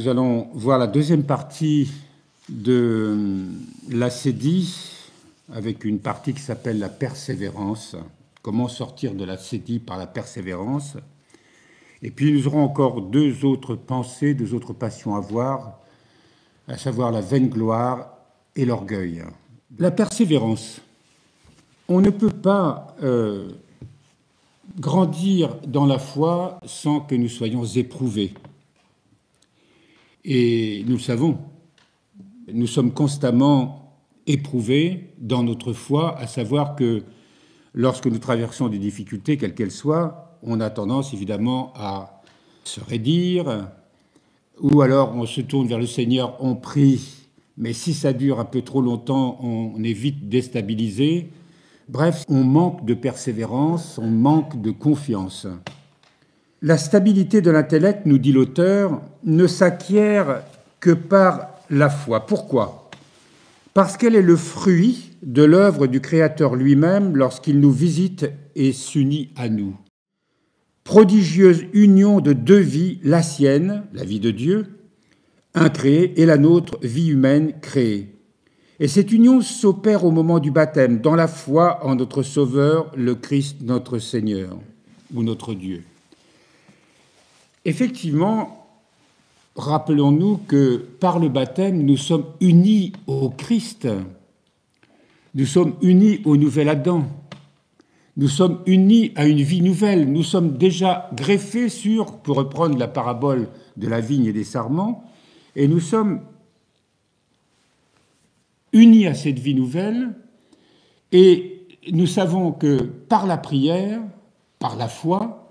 nous allons voir la deuxième partie de l'ascédie, avec une partie qui s'appelle la persévérance. Comment sortir de l'ascédie par la persévérance. Et puis nous aurons encore deux autres pensées, deux autres passions à voir, à savoir la vaine gloire et l'orgueil. La persévérance. On ne peut pas grandir dans la foi sans que nous soyons éprouvés. Et nous le savons, nous sommes constamment éprouvés dans notre foi, à savoir que lorsque nous traversons des difficultés, quelles qu'elles soient, on a tendance évidemment à se raidir, ou alors on se tourne vers le Seigneur, on prie, mais si ça dure un peu trop longtemps, on est vite déstabilisé. Bref, on manque de persévérance, on manque de confiance. La stabilité de l'intellect, nous dit l'auteur, ne s'acquiert que par la foi. Pourquoi ? Parce qu'elle est le fruit de l'œuvre du Créateur lui-même lorsqu'il nous visite et s'unit à nous. Prodigieuse union de deux vies, la sienne, la vie de Dieu, incréée, et la nôtre, vie humaine créée. Et cette union s'opère au moment du baptême, dans la foi en notre Sauveur, le Christ notre Seigneur, ou notre Dieu. Effectivement, rappelons-nous que par le baptême, nous sommes unis au Christ. Nous sommes unis au nouvel Adam. Nous sommes unis à une vie nouvelle. Nous sommes déjà greffés sur, pour reprendre la parabole de la vigne et des sarments, et nous sommes unis à cette vie nouvelle, et nous savons que par la prière, par la foi,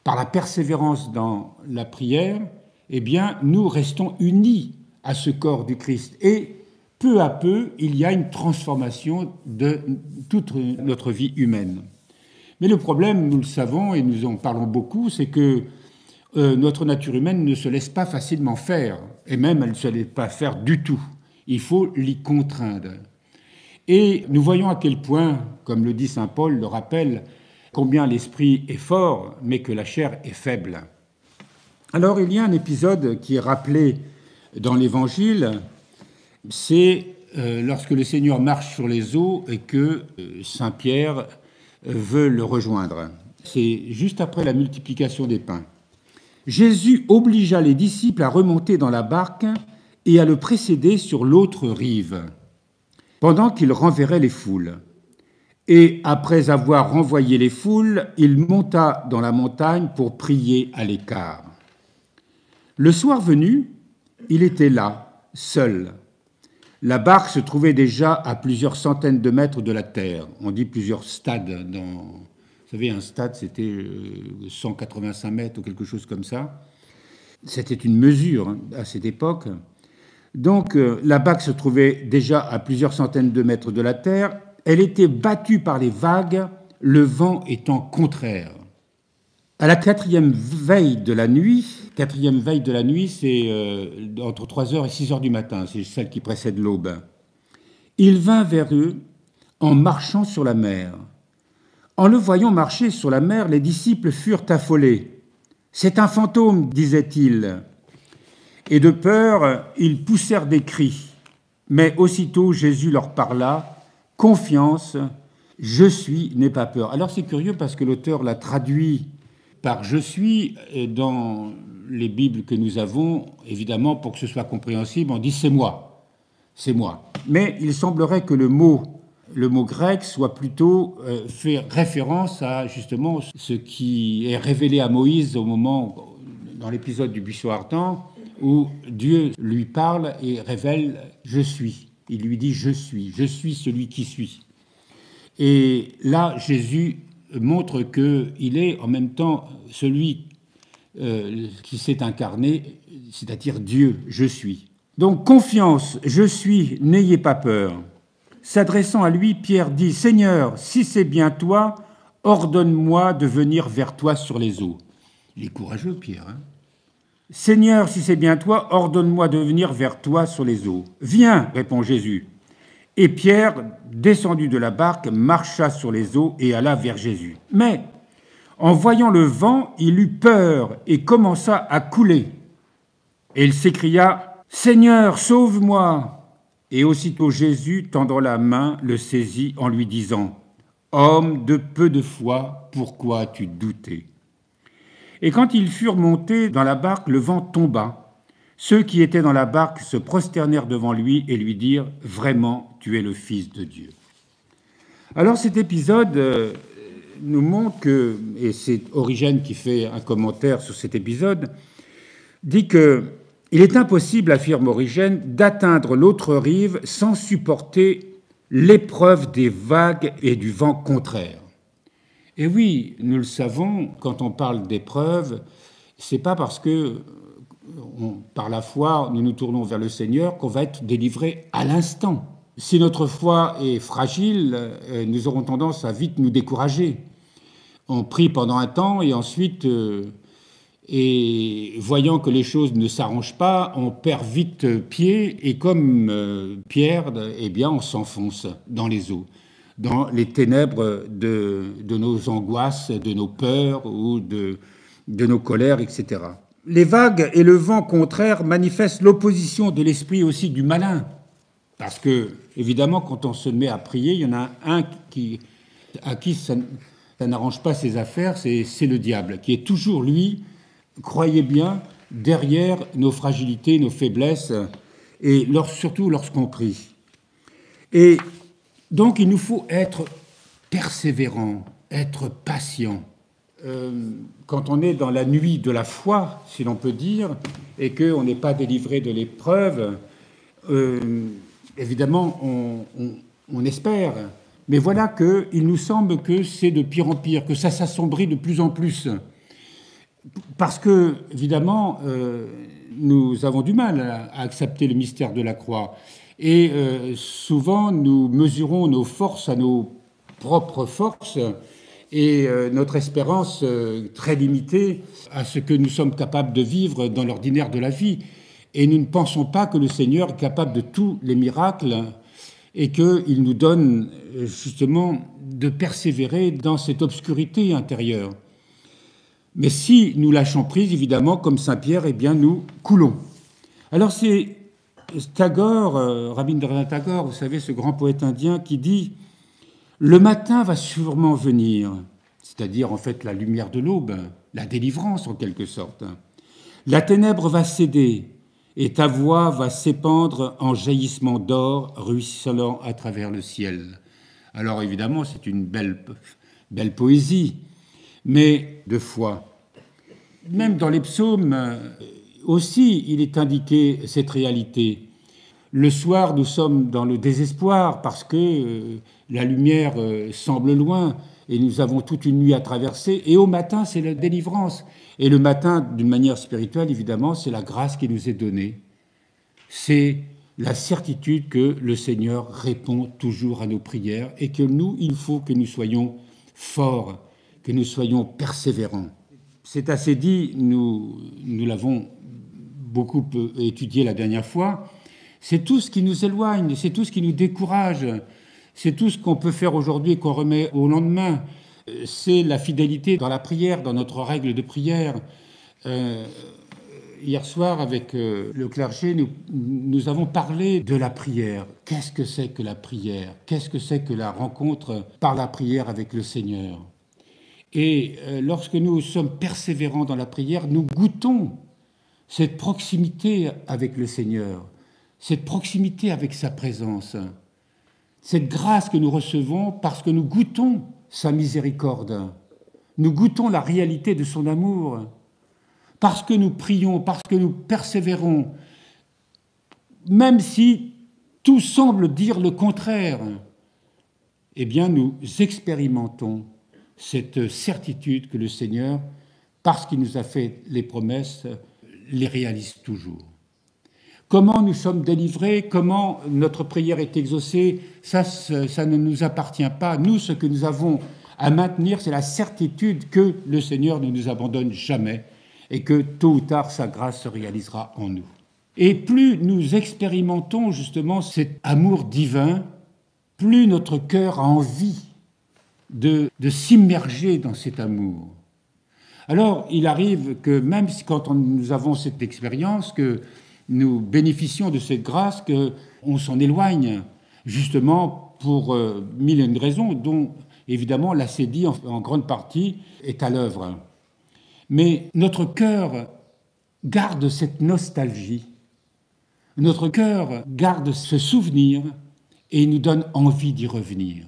par la persévérance dans la prière, eh bien, nous restons unis à ce corps du Christ. Et peu à peu, il y a une transformation de toute notre vie humaine. Mais le problème, nous le savons et nous en parlons beaucoup, c'est que notre nature humaine ne se laisse pas facilement faire, et même elle ne se laisse pas faire du tout. Il faut l'y contraindre. Et nous voyons à quel point, comme le dit saint Paul, le rappelle, combien l'esprit est fort, mais que la chair est faible. Alors il y a un épisode qui est rappelé dans l'Évangile, c'est lorsque le Seigneur marche sur les eaux et que saint Pierre veut le rejoindre. C'est juste après la multiplication des pains. Jésus obligea les disciples à remonter dans la barque et à le précéder sur l'autre rive, pendant qu'il renverrait les foules. Et après avoir renvoyé les foules, il monta dans la montagne pour prier à l'écart. Le soir venu, il était là, seul. La barque se trouvait déjà à plusieurs centaines de mètres de la terre. On dit plusieurs stades. Vous savez, un stade, c'était 185 mètres ou quelque chose comme ça. C'était une mesure à cette époque. Donc, la barque se trouvait déjà à plusieurs centaines de mètres de la terre. Elle était battue par les vagues, le vent étant contraire. À la quatrième veille de la nuit, c'est entre 3h et 6h du matin, c'est celle qui précède l'aube. Il vint vers eux en marchant sur la mer. En le voyant marcher sur la mer, les disciples furent affolés. « C'est un fantôme », disaient-ils. Et de peur, ils poussèrent des cris. Mais aussitôt, Jésus leur parla, « Confiance, je suis, n'aie pas peur ». Alors c'est curieux parce que l'auteur l'a traduit par « je suis » dans les Bibles que nous avons, évidemment, pour que ce soit compréhensible, on dit « c'est moi ». C'est moi. Mais il semblerait que le mot grec soit plutôt fait référence à justement ce qui est révélé à Moïse au moment, dans l'épisode du buisson ardent, où Dieu lui parle et révèle « je suis ». Il lui dit « je suis celui qui suis ». Et là, Jésus montre qu'il est en même temps celui qui s'est incarné, c'est-à-dire Dieu, je suis. Donc, confiance, je suis, n'ayez pas peur. S'adressant à lui, Pierre dit « Seigneur, si c'est bien toi, ordonne-moi de venir vers toi sur les eaux. » Il est courageux, Pierre. Hein ? « Seigneur, si c'est bien toi, ordonne-moi de venir vers toi sur les eaux. »« Viens, répond Jésus. » Et Pierre, descendu de la barque, marcha sur les eaux et alla vers Jésus. Mais, en voyant le vent, il eut peur et commença à couler. et il s'écria « Seigneur, sauve-moi !» Et aussitôt Jésus, tendant la main, le saisit en lui disant « Homme de peu de foi, pourquoi as-tu douté ?» Et quand ils furent montés dans la barque, le vent tomba. Ceux qui étaient dans la barque se prosternèrent devant lui et lui dirent « Vraiment, tu es le Fils de Dieu. » Alors cet épisode nous montre que, et c'est Origène qui fait un commentaire sur cet épisode, dit que il est impossible, affirme Origène, d'atteindre l'autre rive sans supporter l'épreuve des vagues et du vent contraire. Et oui, nous le savons, quand on parle d'épreuve, c'est pas parce que par la foi nous nous tournons vers le Seigneur qu'on va être délivré à l'instant. Si notre foi est fragile, nous aurons tendance à vite nous décourager. On prie pendant un temps et ensuite, et voyant que les choses ne s'arrangent pas, on perd vite pied et comme Pierre, eh bien, on s'enfonce dans les eaux, dans les ténèbres de nos angoisses, de nos peurs ou de nos colères, etc. Les vagues et le vent contraire manifestent l'opposition de l'esprit aussi du malin. Parce que, évidemment, quand on se met à prier, il y en a un à qui ça n'arrange pas ses affaires, c'est le diable, qui est toujours, lui, croyez bien, derrière nos fragilités, nos faiblesses, et surtout lorsqu'on prie. Et donc, il nous faut être persévérant, être patient. Quand on est dans la nuit de la foi, si l'on peut dire, et qu'on n'est pas délivré de l'épreuve, évidemment, on espère. Mais voilà qu'il nous semble que c'est de pire en pire, que ça s'assombrit de plus en plus. Parce que, évidemment, nous avons du mal à accepter le mystère de la croix. Et souvent, nous mesurons nos forces à nos propres forces et notre espérance très limitée à ce que nous sommes capables de vivre dans l'ordinaire de la vie. Et nous ne pensons pas que le Seigneur est capable de tous les miracles et qu'il nous donne justement de persévérer dans cette obscurité intérieure. Mais si nous lâchons prise, évidemment, comme Saint Pierre, eh bien, nous coulons. Alors c'est Tagore, Rabindranath Tagore, vous savez, ce grand poète indien, qui dit « Le matin va sûrement venir », c'est-à-dire en fait la lumière de l'aube, la délivrance en quelque sorte. « La ténèbre va céder et ta voix va s'épandre en jaillissement d'or ruisselant à travers le ciel. » Alors évidemment, c'est une belle poésie, mais de foi. Même dans les psaumes aussi, il est indiqué cette réalité. Le soir, nous sommes dans le désespoir parce que la lumière semble loin et nous avons toute une nuit à traverser. Et au matin, c'est la délivrance. Et le matin, d'une manière spirituelle, évidemment, c'est la grâce qui nous est donnée. C'est la certitude que le Seigneur répond toujours à nos prières et que nous, il faut que nous soyons forts, que nous soyons persévérants. C'est assez dit, nous l'avons beaucoup étudié la dernière fois, c'est tout ce qui nous éloigne, c'est tout ce qui nous décourage, c'est tout ce qu'on peut faire aujourd'hui et qu'on remet au lendemain. C'est la fidélité dans la prière, dans notre règle de prière. Hier soir, avec le clergé, nous avons parlé de la prière. Qu'est-ce que c'est que la prière? Qu'est-ce que c'est que la rencontre par la prière avec le Seigneur? Et lorsque nous sommes persévérants dans la prière, nous goûtons cette proximité avec le Seigneur, cette proximité avec sa présence, cette grâce que nous recevons parce que nous goûtons sa miséricorde, nous goûtons la réalité de son amour, parce que nous prions, parce que nous persévérons, même si tout semble dire le contraire, eh bien nous expérimentons cette certitude que le Seigneur, parce qu'il nous a fait les promesses, les réalise toujours. Comment nous sommes délivrés, comment notre prière est exaucée, ça ne nous appartient pas. Nous, ce que nous avons à maintenir, c'est la certitude que le Seigneur ne nous abandonne jamais et que tôt ou tard, sa grâce se réalisera en nous. Et plus nous expérimentons justement cet amour divin, plus notre cœur a envie de s'immerger dans cet amour. Alors, il arrive que même si quand nous avons cette expérience, que nous bénéficions de cette grâce, qu'on s'en éloigne, justement pour mille et une raisons, dont évidemment l'acédie en grande partie est à l'œuvre. Mais notre cœur garde cette nostalgie, notre cœur garde ce souvenir et nous donne envie d'y revenir.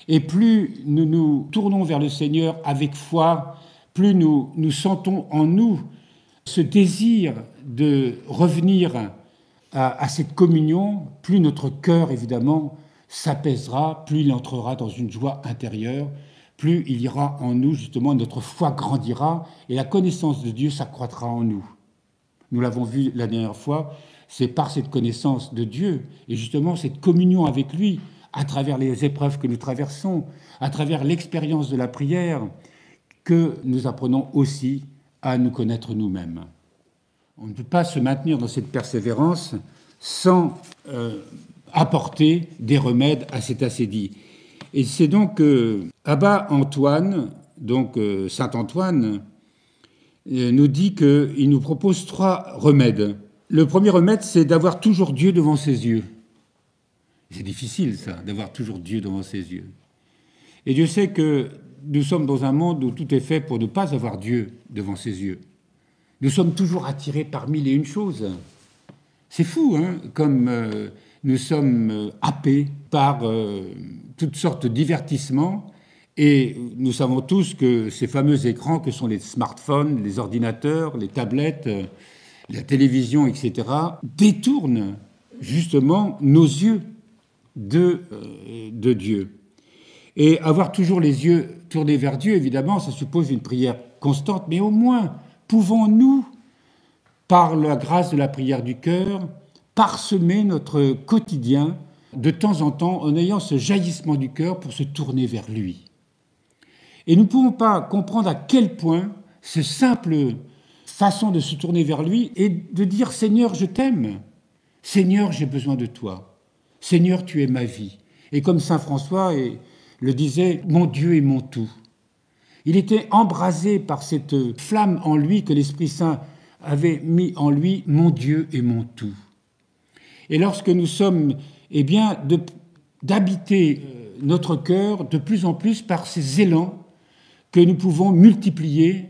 Et plus nous nous tournons vers le Seigneur avec foi, plus nous sentons en nous ce désir de revenir à cette communion, plus notre cœur, évidemment, s'apaisera, plus il entrera dans une joie intérieure, plus il ira en nous, justement, notre foi grandira et la connaissance de Dieu s'accroîtra en nous. Nous l'avons vu la dernière fois, c'est par cette connaissance de Dieu et justement cette communion avec lui, à travers les épreuves que nous traversons, à travers l'expérience de la prière, que nous apprenons aussi à nous connaître nous-mêmes. On ne peut pas se maintenir dans cette persévérance sans apporter des remèdes à cette acédie. Et c'est donc Abba Antoine, donc Saint Antoine, nous dit qu'il nous propose 3 remèdes. Le premier remède, c'est d'avoir toujours Dieu devant ses yeux. C'est difficile, ça, d'avoir toujours Dieu devant ses yeux. Et Dieu sait que nous sommes dans un monde où tout est fait pour ne pas avoir Dieu devant ses yeux. Nous sommes toujours attirés par mille et une choses. C'est fou, hein, comme nous sommes happés par toutes sortes de divertissements. Et nous savons tous que ces fameux écrans que sont les smartphones, les ordinateurs, les tablettes, la télévision, etc., détournent justement nos yeux de Dieu. Et avoir toujours les yeux tournés vers Dieu, évidemment, ça suppose une prière constante, mais au moins, pouvons-nous, par la grâce de la prière du cœur, parsemer notre quotidien de temps en temps en ayant ce jaillissement du cœur pour se tourner vers lui. Et nous ne pouvons pas comprendre à quel point cette simple façon de se tourner vers lui est de dire « Seigneur, je t'aime. Seigneur, j'ai besoin de toi. Seigneur, tu es ma vie. » Et comme saint François le disait, « Mon Dieu est mon tout. » Il était embrasé par cette flamme en lui que l'Esprit Saint avait mis en lui, « Mon Dieu est mon tout. » Et lorsque nous sommes, eh bien, d'habiter notre cœur de plus en plus par ces élans que nous pouvons multiplier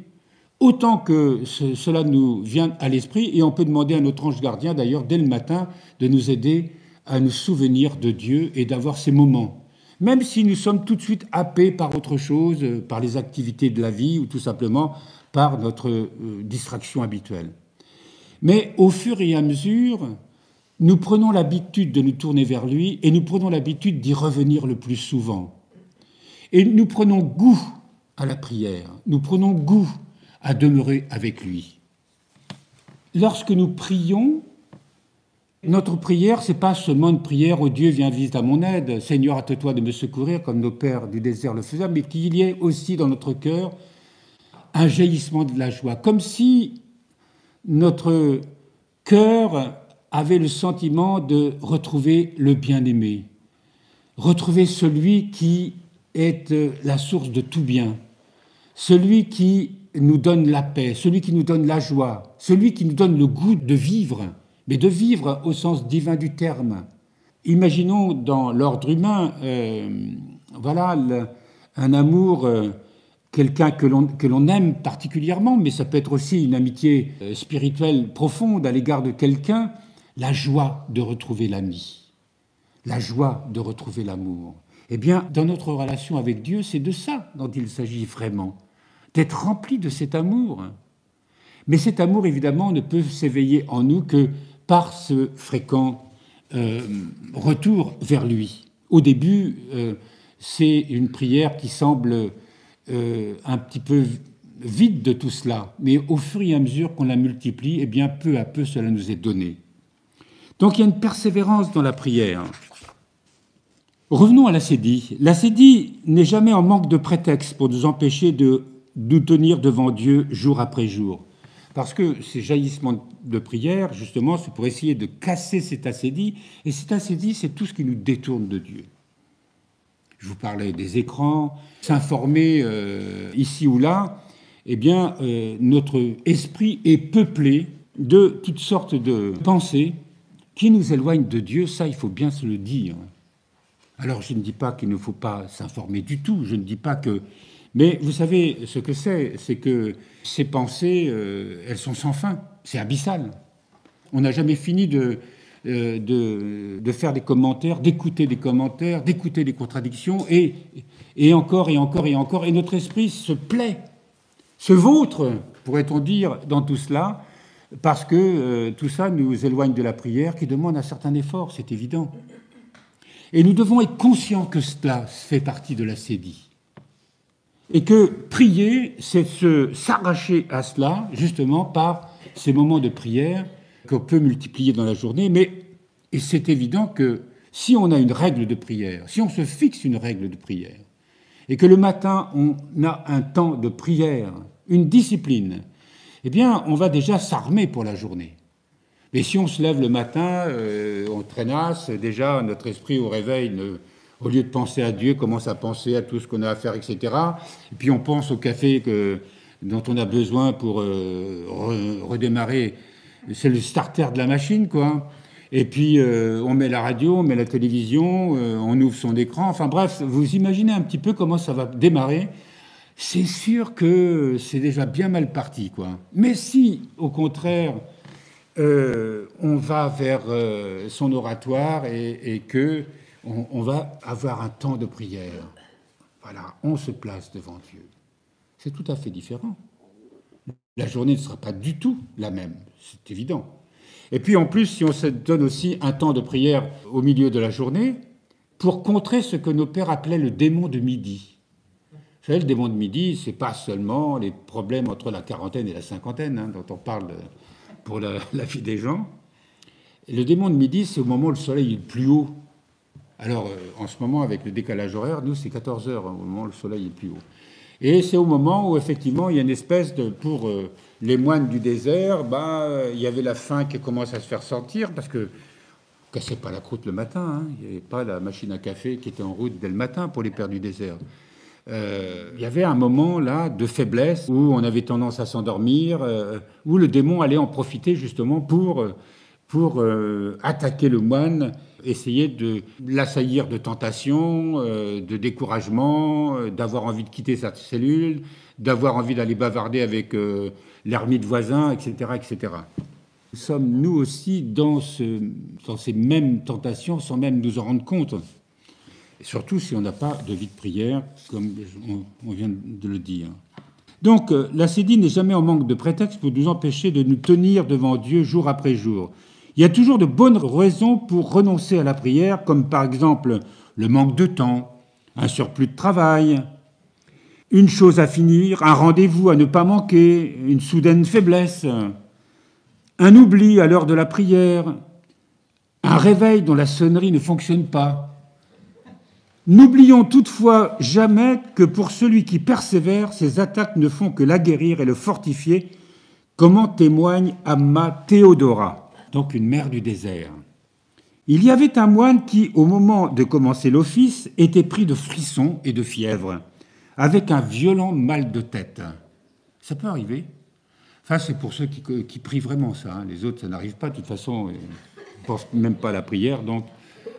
autant que cela nous vient à l'esprit, et on peut demander à notre ange gardien, d'ailleurs, dès le matin, de nous aider à nous souvenir de Dieu et d'avoir ces moments. Même si nous sommes tout de suite happés par autre chose, par les activités de la vie, ou tout simplement par notre distraction habituelle. Mais au fur et à mesure, nous prenons l'habitude de nous tourner vers lui, et nous prenons l'habitude d'y revenir le plus souvent. Et nous prenons goût à la prière, nous prenons goût à demeurer avec lui. Lorsque nous prions, notre prière, ce n'est pas seulement une prière « Oh Dieu, viens vite à mon aide, Seigneur, hâte-toi de me secourir » comme nos pères du désert le faisaient, mais qu'il y ait aussi dans notre cœur un jaillissement de la joie, comme si notre cœur avait le sentiment de retrouver le bien-aimé, retrouver celui qui est la source de tout bien, celui qui nous donne la paix, celui qui nous donne la joie, celui qui nous donne le goût de vivre, mais de vivre au sens divin du terme. Imaginons dans l'ordre humain, un amour, quelqu'un que l'on aime particulièrement, mais ça peut être aussi une amitié spirituelle profonde à l'égard de quelqu'un, la joie de retrouver l'ami, la joie de retrouver l'amour. Eh bien, dans notre relation avec Dieu, c'est de ça dont il s'agit vraiment, d'être rempli de cet amour. Mais cet amour, évidemment, ne peut s'éveiller en nous que par ce fréquent retour vers lui. Au début, c'est une prière qui semble un petit peu vide de tout cela, mais au fur et à mesure qu'on la multiplie, eh bien, peu à peu, cela nous est donné. Donc, il y a une persévérance dans la prière. Revenons à l'acédie. L'acédie n'est jamais en manque de prétexte pour nous empêcher de nous tenir devant Dieu jour après jour. Parce que ces jaillissements de prière, justement, c'est pour essayer de casser cette acédie. Et cette acédie, c'est tout ce qui nous détourne de Dieu. Je vous parlais des écrans, s'informer ici ou là. eh bien, notre esprit est peuplé de toutes sortes de pensées qui nous éloignent de Dieu, ça, il faut bien se le dire. Alors, je ne dis pas qu'il ne faut pas s'informer du tout, je ne dis pas que... Mais vous savez, ce que c'est que ces pensées, elles sont sans fin, c'est abyssal. On n'a jamais fini de faire des commentaires, d'écouter des commentaires, d'écouter des contradictions, et encore, et encore, et encore, et notre esprit se plaît, se vautre, pourrait-on dire, dans tout cela, parce que tout ça nous éloigne de la prière qui demande un certain effort, c'est évident. Et nous devons être conscients que cela fait partie de la sédie. Et que prier, c'est s'arracher à cela, justement, par ces moments de prière qu'on peut multiplier dans la journée. Et c'est évident que si on a une règle de prière, si on se fixe une règle de prière, et que le matin, on a un temps de prière, une discipline, eh bien, on va déjà s'armer pour la journée. Mais si on se lève le matin, on traînasse, déjà notre esprit au réveil, au lieu de penser à Dieu, commence à penser à tout ce qu'on a à faire, etc. Et puis on pense au café dont on a besoin pour redémarrer. C'est le starter de la machine, quoi. Et puis on met la radio, on met la télévision, on ouvre son écran. Enfin bref, vous imaginez un petit peu comment ça va démarrer. C'est sûr que c'est déjà bien mal parti, quoi. Mais si, au contraire... on va vers son oratoire et que on va avoir un temps de prière. Voilà, on se place devant Dieu. C'est tout à fait différent. La journée ne sera pas du tout la même, c'est évident. Et puis en plus, si on se donne aussi un temps de prière au milieu de la journée, pour contrer ce que nos pères appelaient le démon de midi. Vous savez, le démon de midi, c'est pas seulement les problèmes entre la quarantaine et la cinquantaine, dont on parle pour la vie des gens. Et le démon de midi, c'est au moment où le soleil est le plus haut. Alors, en ce moment, avec le décalage horaire, nous, c'est 14 heures, au moment où le soleil est le plus haut. Et c'est au moment où, effectivement, il y a une espèce de... Pour les moines du désert, il y avait la faim qui commence à se faire sentir, parce que ne cassait pas la croûte le matin. Il n'y avait pas la machine à café qui était en route dès le matin pour les pères du désert. Il y avait un moment là de faiblesse où on avait tendance à s'endormir, où le démon allait en profiter justement pour attaquer le moine, essayer de l'assaillir de tentations, de découragement, d'avoir envie de quitter sa cellule, d'avoir envie d'aller bavarder avec l'ermite voisin, etc., etc. Nous sommes nous aussi dans ces mêmes tentations sans même nous en rendre compte. Et surtout si on n'a pas de vie de prière, comme on vient de le dire. Donc, la sédie n'est jamais en manque de prétexte pour nous empêcher de nous tenir devant Dieu jour après jour. Il y a toujours de bonnes raisons pour renoncer à la prière, comme par exemple le manque de temps, un surplus de travail, une chose à finir, un rendez-vous à ne pas manquer, une soudaine faiblesse, un oubli à l'heure de la prière, un réveil dont la sonnerie ne fonctionne pas. N'oublions toutefois jamais que pour celui qui persévère, ces attaques ne font que l'aguerrir et le fortifier, comme en témoigne Amma Théodora, donc une mère du désert. Il y avait un moine qui, au moment de commencer l'office, était pris de frissons et de fièvre, avec un violent mal de tête. Ça peut arriver. Enfin, c'est pour ceux qui prient vraiment ça. Les autres, ça n'arrive pas. De toute façon, ils ne pensent même pas à la prière, donc...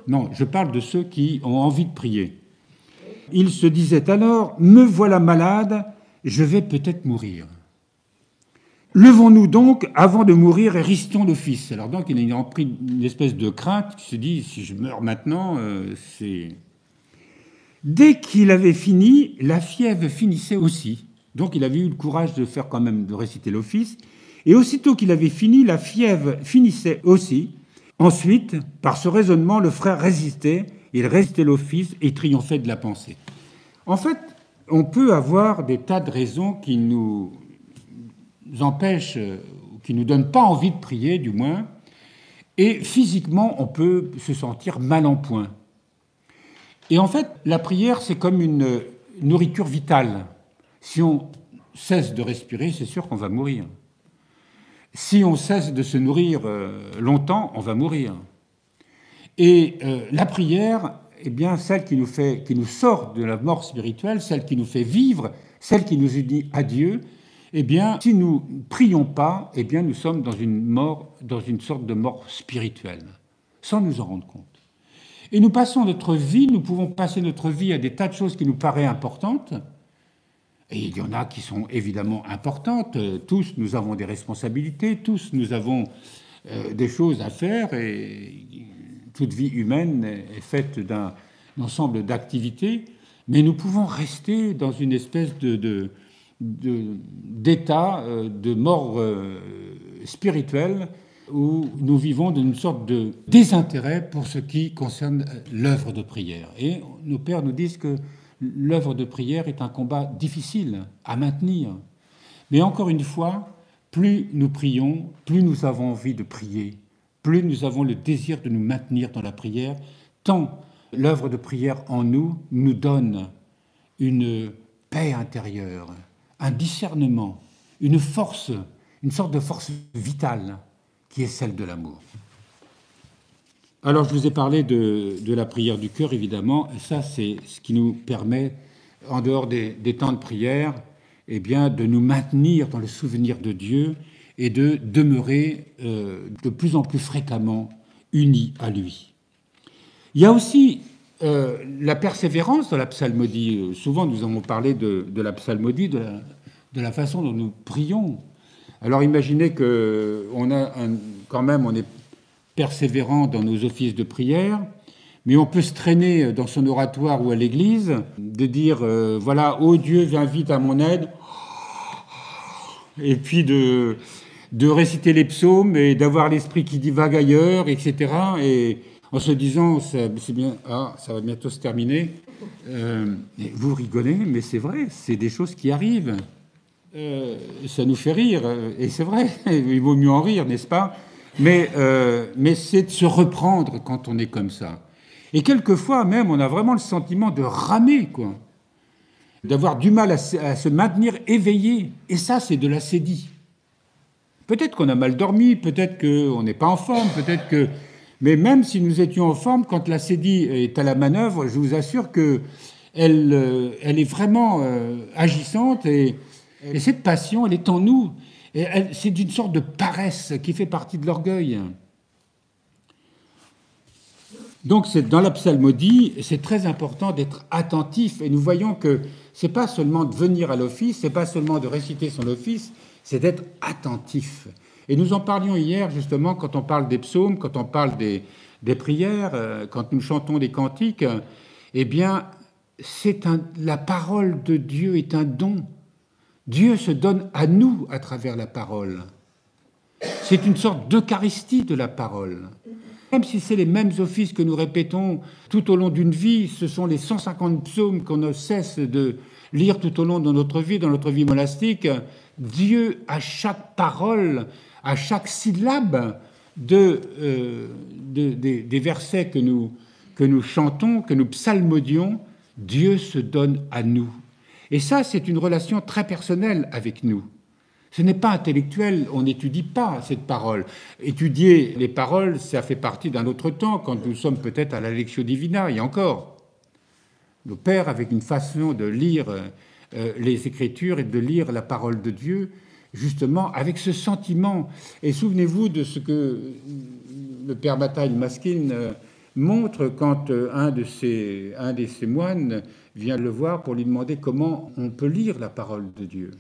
Non, je parle de ceux qui ont envie de prier. Il se disait alors, « Me voilà malade, je vais peut-être mourir. Levons-nous donc avant de mourir et risquons l'office. » Alors donc, il a pris une espèce de crainte, il se dit, si je meurs maintenant, c'est... Dès qu'il avait fini, la fièvre finissait aussi. Donc il avait eu le courage de faire quand même, de réciter l'office. Et aussitôt qu'il avait fini, la fièvre finissait aussi. Ensuite, par ce raisonnement, le frère résistait, il résistait l'office et triomphait de la pensée. En fait, on peut avoir des tas de raisons qui nous empêchent, qui ne nous donnent pas envie de prier, du moins, et physiquement, on peut se sentir mal en point. Et en fait, la prière, c'est comme une nourriture vitale. Si on cesse de respirer, c'est sûr qu'on va mourir. Si on cesse de se nourrir longtemps, on va mourir. Et la prière, eh bien, celle qui nous sort de la mort spirituelle, celle qui nous fait vivre, celle qui nous unit à Dieu, eh bien, si nous ne prions pas, eh bien, nous sommes dans une sorte de mort spirituelle, sans nous en rendre compte. Et nous pouvons passer notre vie à des tas de choses qui nous paraissent importantes, et il y en a qui sont évidemment importantes. Tous, nous avons des responsabilités, tous, nous avons des choses à faire, et toute vie humaine est faite d'un ensemble d'activités, mais nous pouvons rester dans une espèce d'état de mort spirituelle où nous vivons d'une sorte de désintérêt pour ce qui concerne l'œuvre de prière. Et nos pères nous disent que l'œuvre de prière est un combat difficile à maintenir. Mais encore une fois, plus nous prions, plus nous avons envie de prier, plus nous avons le désir de nous maintenir dans la prière, tant l'œuvre de prière en nous nous donne une paix intérieure, un discernement, une force, une sorte de force vitale qui est celle de l'amour. Alors, je vous ai parlé de la prière du cœur, évidemment, et ça, c'est ce qui nous permet, en dehors des temps de prière, eh bien, de nous maintenir dans le souvenir de Dieu et de demeurer de plus en plus fréquemment unis à lui. Il y a aussi la persévérance dans la psalmodie. Souvent, nous avons parlé de la psalmodie, de la façon dont nous prions. Alors, imaginez qu'on on est persévérant dans nos offices de prière, mais on peut se traîner dans son oratoire ou à l'église, de dire voilà, ô Dieu, viens vite à mon aide, et puis de réciter les psaumes et d'avoir l'esprit qui divague ailleurs, etc. Et en se disant c'est bien, ça va bientôt se terminer. Vous rigolez, mais c'est vrai, c'est des choses qui arrivent. Ça nous fait rire, et c'est vrai, il vaut mieux en rire, n'est-ce pas ? Mais c'est de se reprendre quand on est comme ça. Et quelquefois même, on a vraiment le sentiment de ramer, quoi, d'avoir du mal à se maintenir éveillé. Et ça, c'est de l'acédie. Peut-être qu'on a mal dormi, peut-être qu'on n'est pas en forme, peut-être que... Mais même si nous étions en forme, quand l'acédie est à la manœuvre, je vous assure qu'elle est vraiment agissante, et cette passion, elle est en nous. Et c'est d'une sorte de paresse qui fait partie de l'orgueil. Donc, dans la psalmodie, c'est très important d'être attentif. Et nous voyons que ce n'est pas seulement de venir à l'office, ce n'est pas seulement de réciter son office, c'est d'être attentif. Et nous en parlions hier, justement, quand on parle des psaumes, quand on parle des prières, quand nous chantons des cantiques. Eh bien, la parole de Dieu est un don. Dieu se donne à nous à travers la parole. C'est une sorte d'eucharistie de la parole. Même si c'est les mêmes offices que nous répétons tout au long d'une vie, ce sont les 150 psaumes qu'on ne cesse de lire tout au long de notre vie monastique, Dieu, à chaque parole, à chaque syllabe des versets que nous chantons, que nous psalmodions, Dieu se donne à nous. Et ça, c'est une relation très personnelle avec nous. Ce n'est pas intellectuel, on n'étudie pas cette parole. Étudier les paroles, ça fait partie d'un autre temps, quand nous sommes peut-être à la Lectio Divina, et encore. Nos pères, avec une façon de lire les Écritures et de lire la parole de Dieu, justement, avec ce sentiment. Et souvenez-vous de ce que le père Bataille Maskin montre quand un de ses moines vient le voir pour lui demander comment on peut lire la parole de Dieu.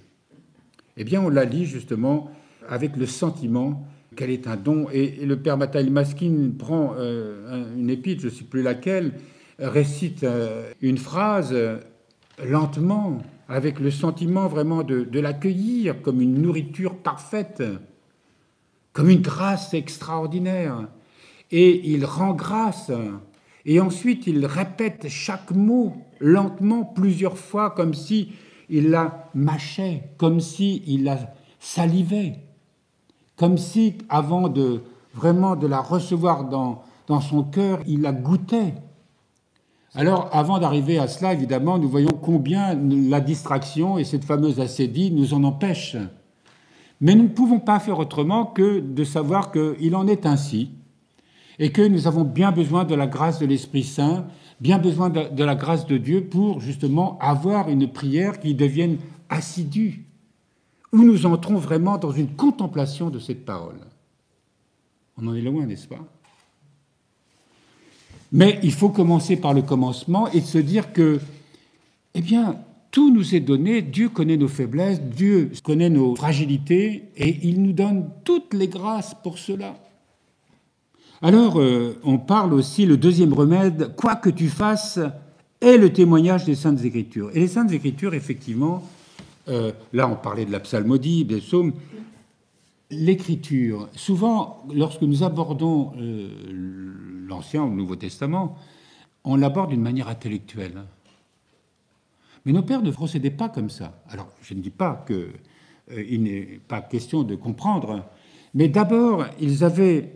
Eh bien, on la lit justement avec le sentiment qu'elle est un don. Et le père Bataille Maskin prend une épître, je ne sais plus laquelle, récite une phrase lentement, avec le sentiment vraiment de l'accueillir comme une nourriture parfaite, comme une grâce extraordinaire. Et il rend grâce. Et ensuite, il répète chaque mot lentement, plusieurs fois, comme si il la mâchait, comme si il la salivait, comme si, avant vraiment de la recevoir dans son cœur, il la goûtait. Alors, avant d'arriver à cela, évidemment, nous voyons combien la distraction et cette fameuse acédie nous en empêchent. Mais nous ne pouvons pas faire autrement que de savoir qu'il en est ainsi, et que nous avons bien besoin de la grâce de l'Esprit Saint, bien besoin de la grâce de Dieu pour justement avoir une prière qui devienne assidue, où nous entrons vraiment dans une contemplation de cette parole. On en est loin, n'est-ce pas? Mais il faut commencer par le commencement et se dire que, eh bien, tout nous est donné, Dieu connaît nos faiblesses, Dieu connaît nos fragilités, et il nous donne toutes les grâces pour cela. Alors, on parle aussi, le deuxième remède, quoi que tu fasses, est le témoignage des Saintes Écritures. Et les Saintes Écritures, effectivement, là on parlait de la psalmodie, des psaumes, l'écriture, souvent, lorsque nous abordons l'Ancien ou le Nouveau Testament, on l'aborde d'une manière intellectuelle. Mais nos pères ne procédaient pas comme ça. Alors, je ne dis pas qu'il n'est pas question de comprendre, mais d'abord, ils avaient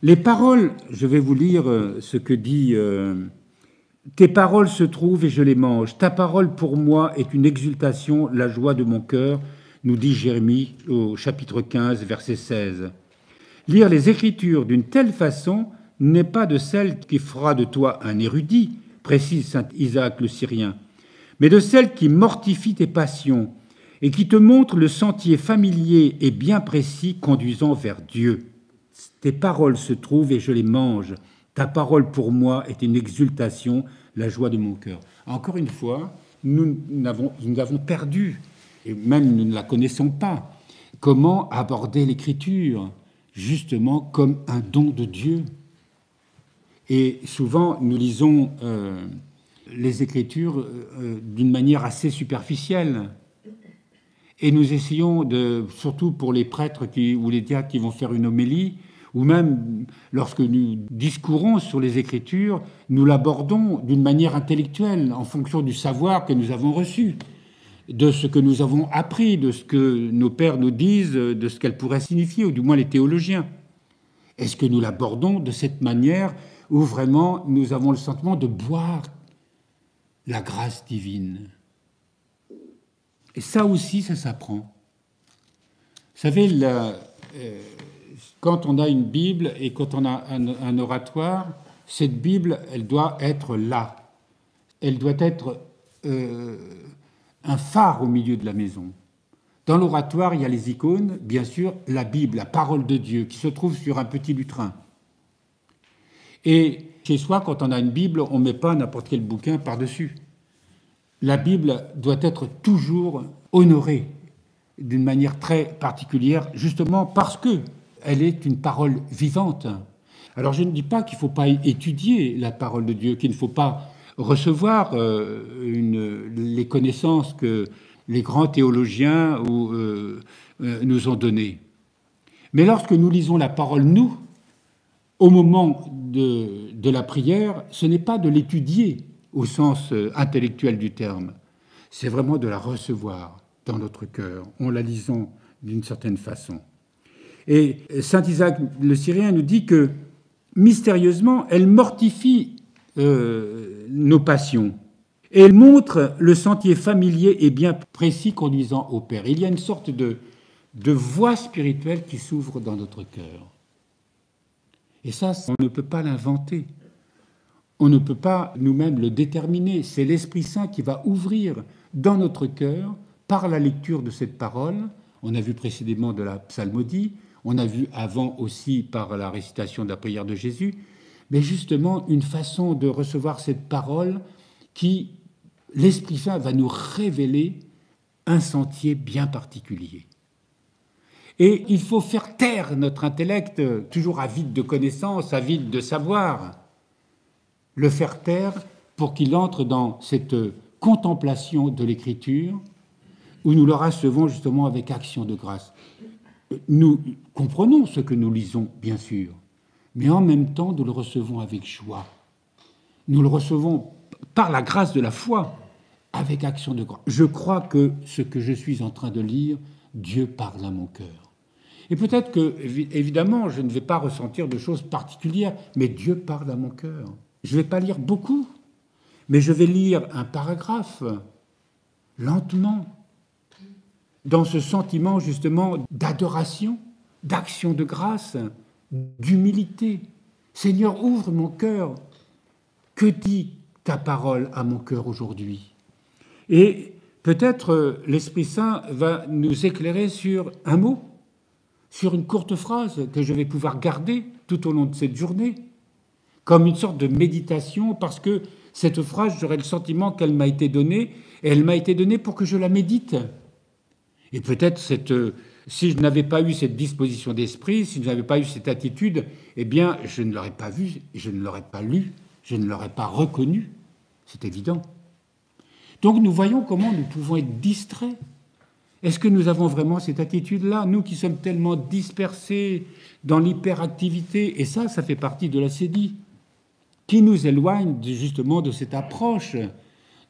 les paroles. Je vais vous lire ce que dit tes paroles se trouvent et je les mange. Ta parole pour moi est une exultation, la joie de mon cœur, nous dit Jérémie au chapitre 15, verset 16. Lire les Écritures d'une telle façon n'est pas de celle qui fera de toi un érudit, précise saint Isaac le Syrien, mais de celle qui mortifie tes passions et qui te montre le sentier familier et bien précis conduisant vers Dieu. Tes paroles se trouvent et je les mange. Ta parole pour moi est une exultation, la joie de mon cœur. Encore une fois, nous avons perdu, et même nous ne la connaissons pas, comment aborder l'Écriture, justement comme un don de Dieu. Et souvent, nous lisons les Écritures d'une manière assez superficielle. Et nous essayons, surtout pour les prêtres ou les diacres qui vont faire une homélie, ou même lorsque nous discourons sur les Écritures, nous l'abordons d'une manière intellectuelle, en fonction du savoir que nous avons reçu, de ce que nous avons appris, de ce que nos pères nous disent, de ce qu'elles pourraient signifier, ou du moins les théologiens. Est-ce que nous l'abordons de cette manière où vraiment nous avons le sentiment de boire la grâce divine? Et ça aussi, ça s'apprend. Vous savez, quand on a une Bible et quand on a un oratoire, cette Bible, elle doit être là. Elle doit être un phare au milieu de la maison. Dans l'oratoire, il y a les icônes, bien sûr, la Bible, la parole de Dieu, qui se trouve sur un petit lutrin. Et chez soi, quand on a une Bible, on ne met pas n'importe quel bouquin par-dessus. La Bible doit être toujours honorée d'une manière très particulière, justement parce qu'elle est une parole vivante. Alors je ne dis pas qu'il ne faut pas étudier la parole de Dieu, qu'il ne faut pas recevoir les connaissances que les grands théologiens nous ont données. Mais lorsque nous lisons la parole, nous, au moment de la prière, ce n'est pas de l'étudier au sens intellectuel du terme, c'est vraiment de la recevoir dans notre cœur, en la lisant d'une certaine façon. Et saint Isaac le Syrien nous dit que, mystérieusement, elle mortifie nos passions. Et elle montre le sentier familier et bien précis conduisant au Père. Il y a une sorte de voie spirituelle qui s'ouvre dans notre cœur. Et ça, on ne peut pas l'inventer. On ne peut pas nous-mêmes le déterminer. C'est l'Esprit Saint qui va ouvrir dans notre cœur, par la lecture de cette parole. On a vu précédemment de la psalmodie, on a vu avant aussi par la récitation de la prière de Jésus, mais justement une façon de recevoir cette parole qui, l'Esprit Saint va nous révéler un sentier bien particulier. Et il faut faire taire notre intellect, toujours avide de connaissances, avide de savoir, le faire taire pour qu'il entre dans cette contemplation de l'Écriture, où nous le recevons justement avec action de grâce. Nous comprenons ce que nous lisons, bien sûr, mais en même temps, nous le recevons avec joie. Nous le recevons par la grâce de la foi, avec action de grâce. Je crois que ce que je suis en train de lire, Dieu parle à mon cœur. Et peut-être que, évidemment, je ne vais pas ressentir de choses particulières, mais Dieu parle à mon cœur. Je ne vais pas lire beaucoup, mais je vais lire un paragraphe, lentement, dans ce sentiment justement d'adoration, d'action de grâce, d'humilité. Seigneur, ouvre mon cœur. Que dit ta parole à mon cœur aujourd'hui? Et peut-être l'Esprit Saint va nous éclairer sur un mot, sur une courte phrase que je vais pouvoir garder tout au long de cette journée, comme une sorte de méditation, parce que cette phrase, j'aurai le sentiment qu'elle m'a été donnée, et elle m'a été donnée pour que je la médite. Et peut-être si je n'avais pas eu cette disposition d'esprit, si je n'avais pas eu cette attitude, eh bien, je ne l'aurais pas vue, je ne l'aurais pas lu, je ne l'aurais pas reconnu. C'est évident. Donc nous voyons comment nous pouvons être distraits. Est-ce que nous avons vraiment cette attitude-là, nous qui sommes tellement dispersés dans l'hyperactivité, et ça fait partie de la cédille, qui nous éloigne justement de cette approche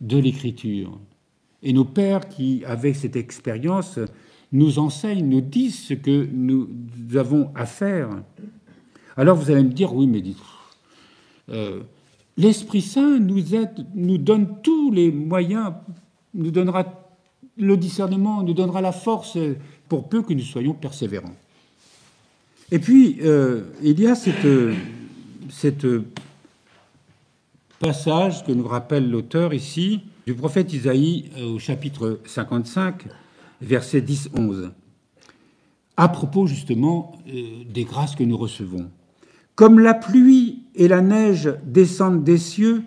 de l'écriture. Et nos pères qui, avec cette expérience, nous enseignent, nous disent ce que nous avons à faire. Alors vous allez me dire, oui, mais l'Esprit Saint nous aide, nous donne tous les moyens, nous donnera le discernement, nous donnera la force pour peu que nous soyons persévérants. Et puis, il y a cette passage que nous rappelle l'auteur ici, du prophète Isaïe au chapitre 55, versets 10-11, à propos justement des grâces que nous recevons. « Comme la pluie et la neige descendent des cieux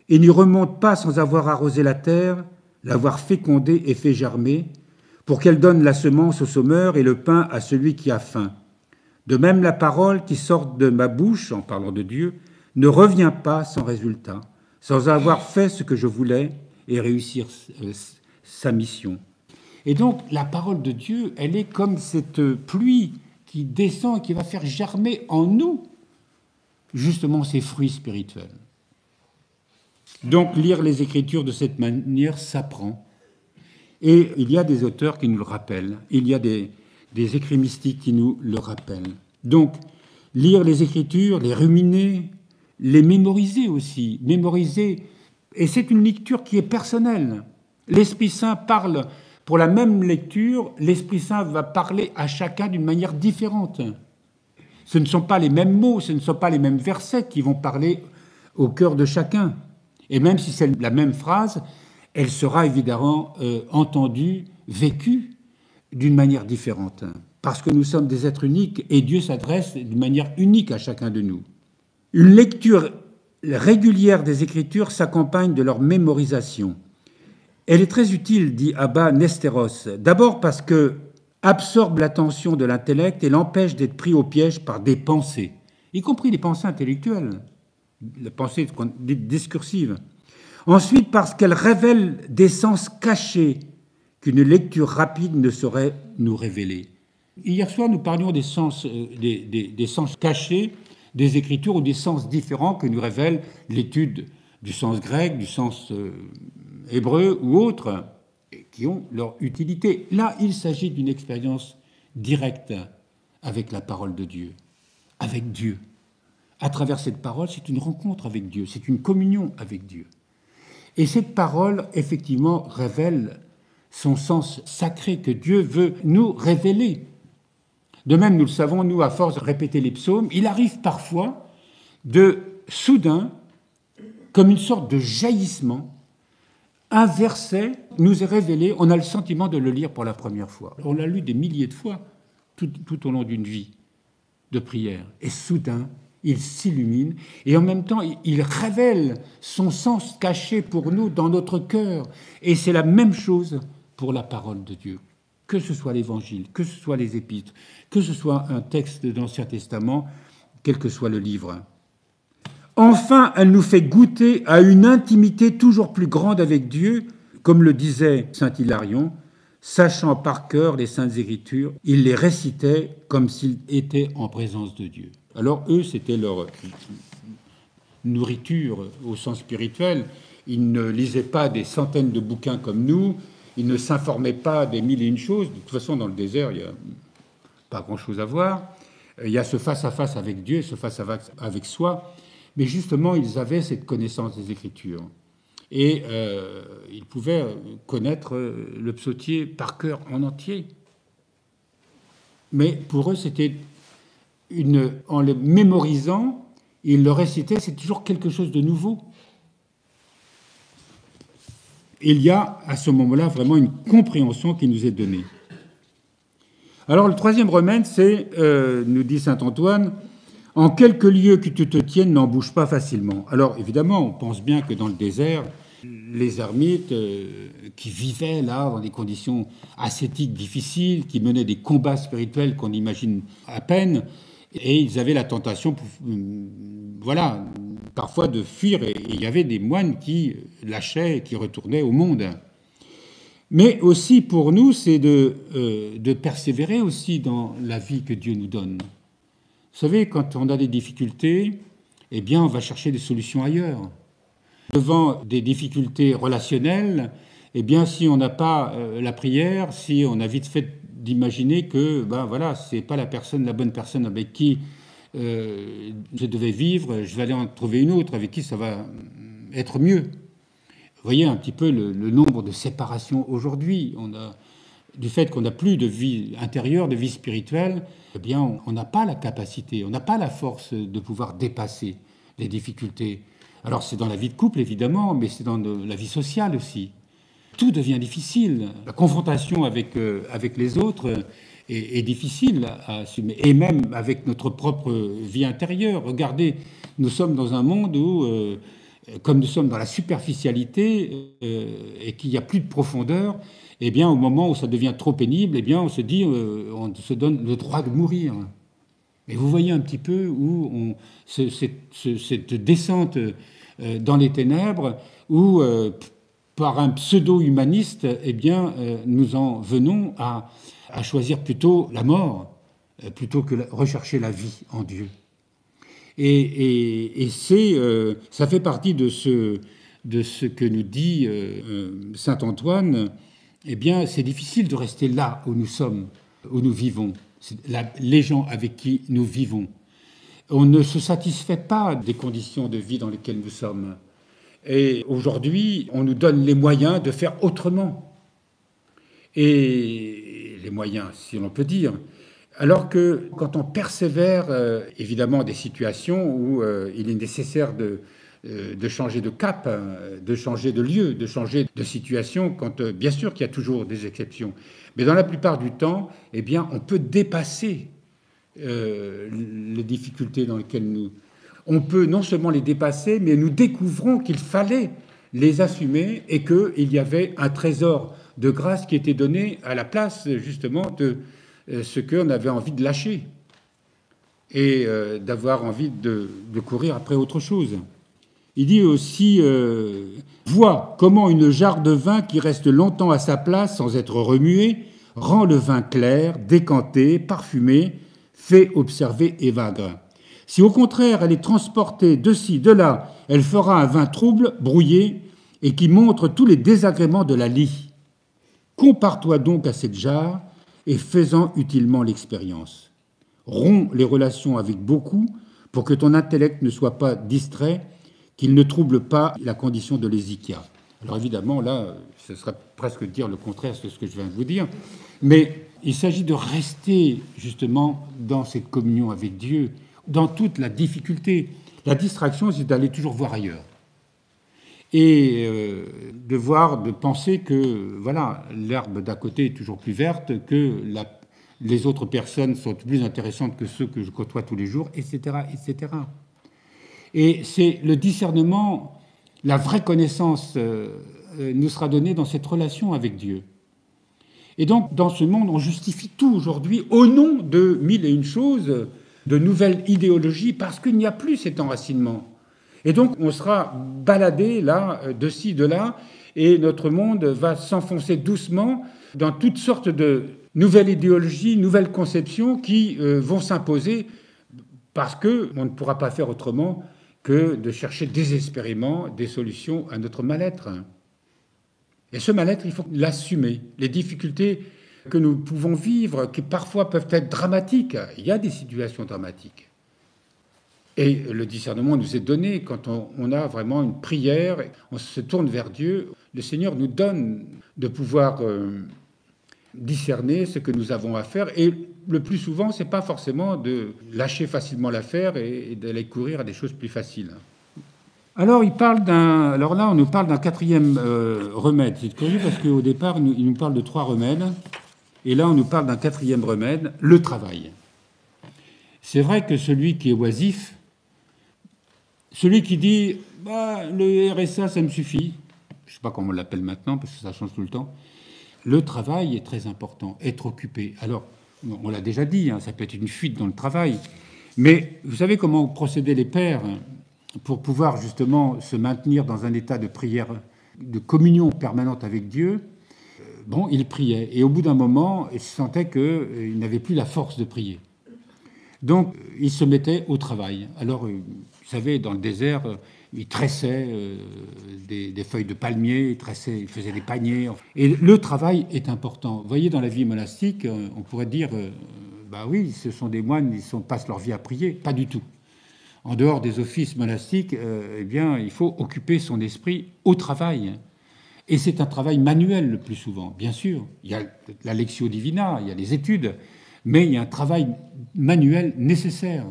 et n'y remontent pas sans avoir arrosé la terre, l'avoir fécondée et fait germer, pour qu'elle donne la semence au semeur et le pain à celui qui a faim. De même, la parole qui sort de ma bouche, en parlant de Dieu, ne revient pas sans résultat, sans avoir fait ce que je voulais et réussir sa mission. » Et donc, la parole de Dieu, elle est comme cette pluie qui descend, qui va faire germer en nous, justement, ces fruits spirituels. Donc, lire les Écritures de cette manière s'apprend. Et il y a des auteurs qui nous le rappellent. Il y a des écrits mystiques qui nous le rappellent. Donc, lire les Écritures, les ruminer, les mémoriser aussi. Mémoriser. Et c'est une lecture qui est personnelle. L'Esprit Saint parle, pour la même lecture, l'Esprit Saint va parler à chacun d'une manière différente. Ce ne sont pas les mêmes mots, ce ne sont pas les mêmes versets qui vont parler au cœur de chacun. Et même si c'est la même phrase, elle sera évidemment entendue, vécue d'une manière différente. Parce que nous sommes des êtres uniques et Dieu s'adresse d'une manière unique à chacun de nous. Une lecture régulière des Écritures s'accompagne de leur mémorisation. Elle est très utile, dit Abba Nesteros, d'abord parce que absorbe l'attention de l'intellect et l'empêche d'être pris au piège par des pensées, y compris des pensées intellectuelles, la pensée dite discursive. Ensuite, parce qu'elle révèle des sens cachés qu'une lecture rapide ne saurait nous révéler. Hier soir, nous parlions des sens cachés des Écritures ou des sens différents que nous révèle l'étude du sens grec, du sens hébreu ou autres, qui ont leur utilité. Là, il s'agit d'une expérience directe avec la parole de Dieu, avec Dieu. À travers cette parole, c'est une rencontre avec Dieu, c'est une communion avec Dieu. Et cette parole, effectivement, révèle son sens sacré que Dieu veut nous révéler. De même, nous le savons, nous, à force de répéter les psaumes, il arrive parfois de soudain, comme une sorte de jaillissement, un verset nous est révélé, on a le sentiment de le lire pour la première fois. On l'a lu des milliers de fois tout au long d'une vie de prière. Et soudain, il s'illumine et en même temps, il révèle son sens caché pour nous dans notre cœur. Et c'est la même chose pour la parole de Dieu. Que ce soit l'Évangile, que ce soit les Épîtres, que ce soit un texte de l'Ancien Testament, quel que soit le livre. Enfin, elle nous fait goûter à une intimité toujours plus grande avec Dieu, comme le disait saint Hilarion, sachant par cœur les Saintes Écritures, il les récitait comme s'ils étaient en présence de Dieu. Alors eux, c'était leur nourriture au sens spirituel. Ils ne lisaient pas des centaines de bouquins comme nous, ils ne s'informaient pas des mille et une choses. De toute façon, dans le désert, il n'y a pas grand-chose à voir. Il y a ce face-à-face avec Dieu, ce face-à-face avec soi. Mais justement, ils avaient cette connaissance des Écritures. Et ils pouvaient connaître le psautier par cœur en entier. Mais pour eux, c'était en le mémorisant, ils le récitaient, c'est toujours quelque chose de nouveau. il y a à ce moment-là vraiment une compréhension qui nous est donnée. Alors le troisième remède, c'est, nous dit saint Antoine, « En quelques lieux que tu te tiennes, n'en bouge pas facilement. » Alors évidemment, on pense bien que dans le désert, les ermites qui vivaient là dans des conditions ascétiques difficiles, qui menaient des combats spirituels qu'on imagine à peine, et ils avaient la tentation, voilà, parfois de fuir, et il y avait des moines qui lâchaient, qui retournaient au monde. Mais aussi pour nous, c'est de persévérer aussi dans la vie que Dieu nous donne. Vous savez, quand on a des difficultés, eh bien, on va chercher des solutions ailleurs. Devant des difficultés relationnelles, eh bien, si on n'a pas la prière, si on a vite fait d'imaginer que, ben voilà, c'est pas la bonne personne avec qui je devais vivre, je vais aller en trouver une autre avec qui ça va être mieux. Vous voyez un petit peu le nombre de séparations aujourd'hui. Du fait qu'on n'a plus de vie intérieure, de vie spirituelle, eh bien, on n'a pas la capacité, on n'a pas la force de pouvoir dépasser les difficultés. Alors, c'est dans la vie de couple, évidemment, mais c'est dans la vie sociale aussi. Tout devient difficile. La confrontation avec les autres est difficile à assumer. Et même avec notre propre vie intérieure. Regardez, nous sommes dans un monde où, comme nous sommes dans la superficialité et qu'il n'y a plus de profondeur, eh bien, au moment où ça devient trop pénible, eh bien, on se dit, on se donne le droit de mourir. Et vous voyez un petit peu où cette descente dans les ténèbres, où par un pseudo-humaniste, eh bien, nous en venons à choisir plutôt la mort, plutôt que rechercher la vie en Dieu. Et ça fait partie de ce que nous dit saint Antoine. Eh bien, c'est difficile de rester là où nous sommes, où nous vivons, les gens avec qui nous vivons. On ne se satisfait pas des conditions de vie dans lesquelles nous sommes. Et aujourd'hui, on nous donne les moyens de faire autrement. Et les moyens, si l'on peut dire. Alors que quand on persévère, évidemment, des situations où il est nécessaire de changer de cap, de changer de lieu, de changer de situation, quand bien sûr qu'il y a toujours des exceptions. Mais dans la plupart du temps, eh bien, on peut dépasser les difficultés dans lesquelles on peut non seulement les dépasser, mais nous découvrons qu'il fallait les assumer et qu'il y avait un trésor de grâce qui était donné à la place, justement, de ce qu'on avait envie de lâcher et d'avoir envie de courir après autre chose. Il dit aussi « Vois comment une jarre de vin qui reste longtemps à sa place sans être remuée rend le vin clair, décanté, parfumé, fait observer Évagre. Si au contraire elle est transportée de ci, de là, elle fera un vin trouble, brouillé, et qui montre tous les désagréments de la lie. Compare-toi donc à cette jarre et fais-en utilement l'expérience. Romps les relations avec beaucoup pour que ton intellect ne soit pas distrait, qu'il ne trouble pas la condition de l'hésikia. » Alors évidemment, là, ce serait presque dire le contraire de ce que je viens de vous dire, mais il s'agit de rester justement dans cette communion avec Dieu, dans toute la difficulté. La distraction, c'est d'aller toujours voir ailleurs. Et de penser que voilà, l'herbe d'à côté est toujours plus verte, que les autres personnes sont plus intéressantes que ceux que je côtoie tous les jours, etc., etc. Et c'est le discernement, la vraie connaissance nous sera donnée dans cette relation avec Dieu. Et donc, dans ce monde, on justifie tout aujourd'hui au nom de mille et une choses, de nouvelles idéologies, parce qu'il n'y a plus cet enracinement. Et donc, on sera baladé là, de ci, de là, et notre monde va s'enfoncer doucement dans toutes sortes de nouvelles idéologies, nouvelles conceptions qui vont s'imposer parce qu'on ne pourra pas faire autrement que de chercher désespérément des solutions à notre mal-être. Et ce mal-être, il faut l'assumer. Les difficultés que nous pouvons vivre, qui parfois peuvent être dramatiques, il y a des situations dramatiques. Et le discernement nous est donné quand on a vraiment une prière, on se tourne vers Dieu. Le Seigneur nous donne de pouvoir discerner ce que nous avons à faire. Et le plus souvent, ce n'est pas forcément de lâcher facilement l'affaire et d'aller courir à des choses plus faciles. Alors, alors là, on nous parle d'un quatrième remède. C'est curieux parce qu'au départ, il nous parle de 3 remèdes. Et là, on nous parle d'un quatrième remède, le travail. C'est vrai que celui qui est oisif, celui qui dit bah, le RSA, ça me suffit, je ne sais pas comment on l'appelle maintenant parce que ça change tout le temps, le travail est très important, être occupé. Alors, on l'a déjà dit, hein, ça peut être une fuite dans le travail, mais vous savez comment procédaient les pères pour pouvoir justement se maintenir dans un état de prière, de communion permanente avec Dieu? Bon, ils priaient, et au bout d'un moment, ils sentaient qu'ils n'avaient plus la force de prier. Donc, ils se mettaient au travail. Alors, vous savez, dans le désert, ils tressaient des feuilles de palmier, ils faisaient des paniers. Et le travail est important. Vous voyez, dans la vie monastique, on pourrait dire, bah oui, ce sont des moines, ils passent leur vie à prier. Pas du tout. En dehors des offices monastiques, eh bien, il faut occuper son esprit au travail. Et c'est un travail manuel le plus souvent, bien sûr. Il y a la lectio divina, il y a les études, mais il y a un travail manuel nécessaire.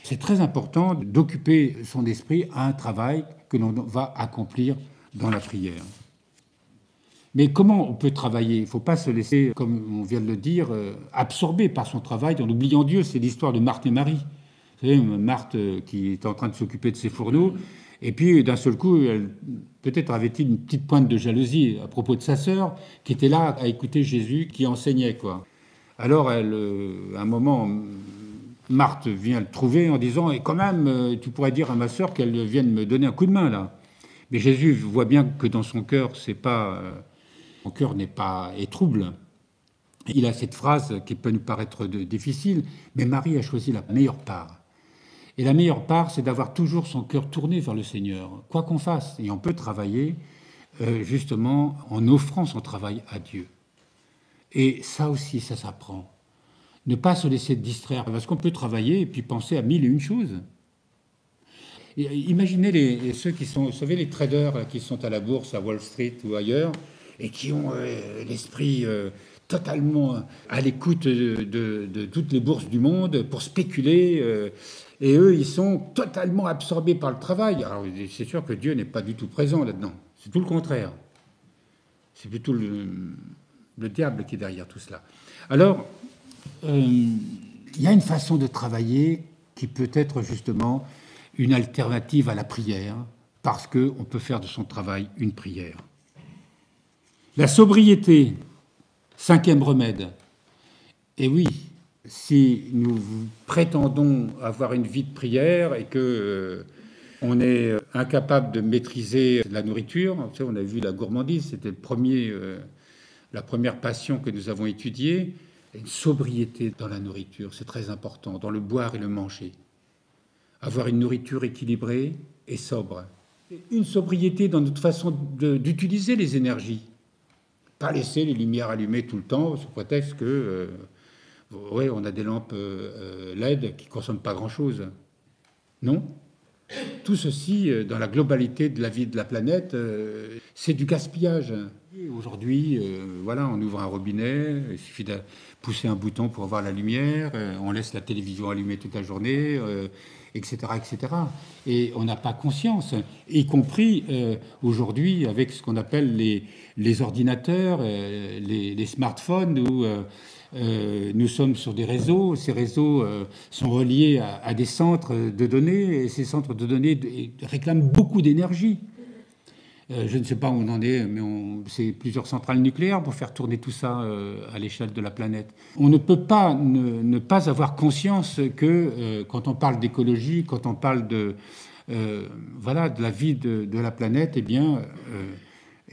C'est très important d'occuper son esprit à un travail que l'on va accomplir dans la prière. Mais comment on peut travailler? Il ne faut pas se laisser, comme on vient de le dire, absorber par son travail en oubliant Dieu. C'est l'histoire de Marthe et Marie. Vous savez, Marthe qui est en train de s'occuper de ses fourneaux, et puis d'un seul coup, peut-être avait-il une petite pointe de jalousie à propos de sa sœur, qui était là à écouter Jésus qui enseignait, quoi. Alors, à un moment, Marthe vient le trouver en disant « Et quand même, tu pourrais dire à ma sœur qu'elle vienne me donner un coup de main, là. » Mais Jésus voit bien que dans son cœur, son cœur est trouble. Il a cette phrase qui peut nous paraître difficile, mais Marie a choisi la meilleure part. Et la meilleure part, c'est d'avoir toujours son cœur tourné vers le Seigneur, quoi qu'on fasse. Et on peut travailler justement en offrant son travail à Dieu. Et ça aussi, ça s'apprend. Ne pas se laisser distraire, parce qu'on peut travailler et puis penser à 1001 choses. Et imaginez ceux qui sont, vous savez, les traders qui sont à la bourse, à Wall Street ou ailleurs, et qui ont l'esprit totalement à l'écoute de toutes les bourses du monde pour spéculer. Et eux, ils sont totalement absorbés par le travail. Alors, c'est sûr que Dieu n'est pas du tout présent là-dedans. C'est tout le contraire. C'est plutôt le diable qui est derrière tout cela. Alors, il y a une façon de travailler qui peut être justement une alternative à la prière, parce qu'on peut faire de son travail une prière. La sobriété, 5e remède. Et oui, si nous prétendons avoir une vie de prière et que on est incapable de maîtriser la nourriture, vous savez, on a vu la gourmandise, c'était la première passion que nous avons étudiée. Une sobriété dans la nourriture, c'est très important, dans le boire et le manger. Avoir une nourriture équilibrée et sobre. Une sobriété dans notre façon d'utiliser les énergies. Pas laisser les lumières allumées tout le temps sous prétexte que on a des lampes LED qui ne consomment pas grand-chose. Non. Tout ceci, dans la globalité de la vie de la planète, c'est du gaspillage. Aujourd'hui, voilà, on ouvre un robinet, il suffit de pousser un bouton pour avoir la lumière, on laisse la télévision allumée toute la journée, etc., etc. Et on n'a pas conscience, y compris aujourd'hui avec ce qu'on appelle les ordinateurs, les smartphones, où nous sommes sur des réseaux. Ces réseaux sont reliés à des centres de données, et ces centres de données réclament beaucoup d'énergie. Je ne sais pas où on en est, mais c'est plusieurs centrales nucléaires pour faire tourner tout ça à l'échelle de la planète. On ne peut pas ne pas avoir conscience que quand on parle d'écologie, quand on parle de la vie de la planète, eh bien,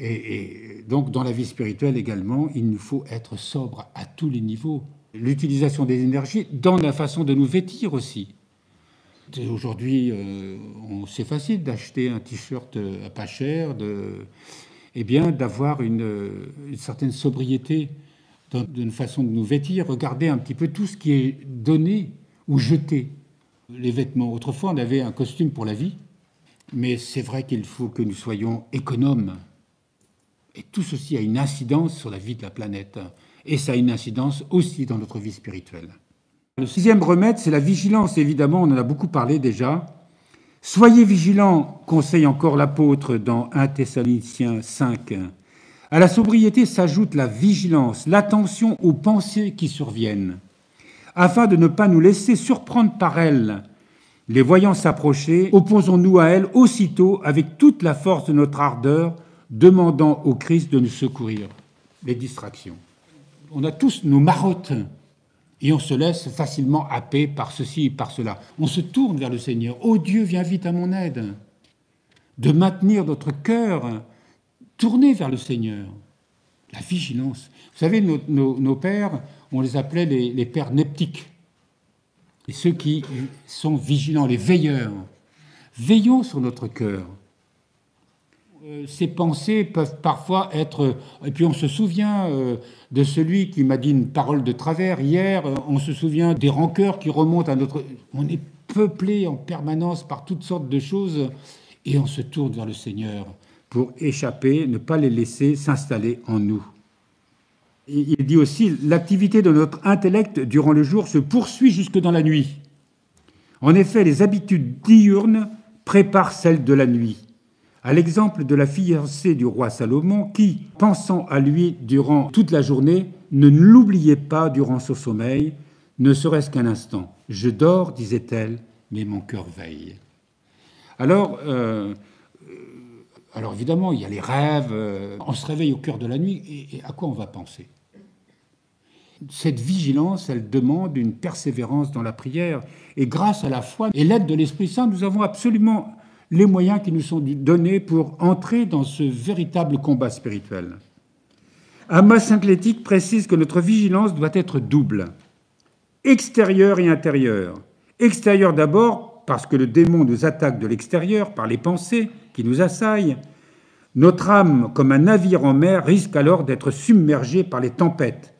et donc dans la vie spirituelle également, il nous faut être sobre à tous les niveaux. L'utilisation des énergies dans la façon de nous vêtir aussi. Aujourd'hui, c'est facile d'acheter un t-shirt à pas cher, d'avoir une certaine sobriété dans une façon de nous vêtir. Regardez un petit peu tout ce qui est donné ou jeté. Les vêtements. Autrefois, on avait un costume pour la vie, mais c'est vrai qu'il faut que nous soyons économes. Et tout ceci a une incidence sur la vie de la planète. Et ça a une incidence aussi dans notre vie spirituelle. Le 6e remède, c'est la vigilance. Évidemment, on en a beaucoup parlé déjà. Soyez vigilants, conseille encore l'apôtre dans 1 Thessaloniciens 5. À la sobriété s'ajoute la vigilance, l'attention aux pensées qui surviennent, afin de ne pas nous laisser surprendre par elles. Les voyant s'approcher, opposons-nous à elles aussitôt avec toute la force de notre ardeur, demandant au Christ de nous secourir. Les distractions. On a tous nos marottes et on se laisse facilement happer par ceci et par cela. On se tourne vers le Seigneur. « Oh Dieu, viens vite à mon aide !» De maintenir notre cœur tourné vers le Seigneur. La vigilance. Vous savez, nos pères, on les appelait les pères neptiques. Et ceux qui sont vigilants, les veilleurs. Veillons sur notre cœur. Ces pensées peuvent parfois être... Et puis on se souvient de celui qui m'a dit une parole de travers hier, on se souvient des rancœurs qui remontent à notre... On est peuplé en permanence par toutes sortes de choses et on se tourne vers le Seigneur pour échapper, ne pas les laisser s'installer en nous. Il dit aussi, l'activité de notre intellect durant le jour se poursuit jusque dans la nuit. En effet, les habitudes diurnes préparent celles de la nuit. À l'exemple de la fiancée du roi Salomon qui, pensant à lui durant toute la journée, ne l'oubliait pas durant son sommeil, ne serait-ce qu'un instant. « Je dors, disait-elle, mais mon cœur veille. » Alors évidemment, il y a les rêves, on se réveille au cœur de la nuit, et à quoi on va penser ? Cette vigilance, elle demande une persévérance dans la prière, et grâce à la foi et l'aide de l'Esprit Saint, nous avons absolument les moyens qui nous sont donnés pour entrer dans ce véritable combat spirituel. Amos Synclétique précise que notre vigilance doit être double, extérieure et intérieure. Extérieure d'abord parce que le démon nous attaque de l'extérieur par les pensées qui nous assaillent. Notre âme, comme un navire en mer, risque alors d'être submergée par les tempêtes.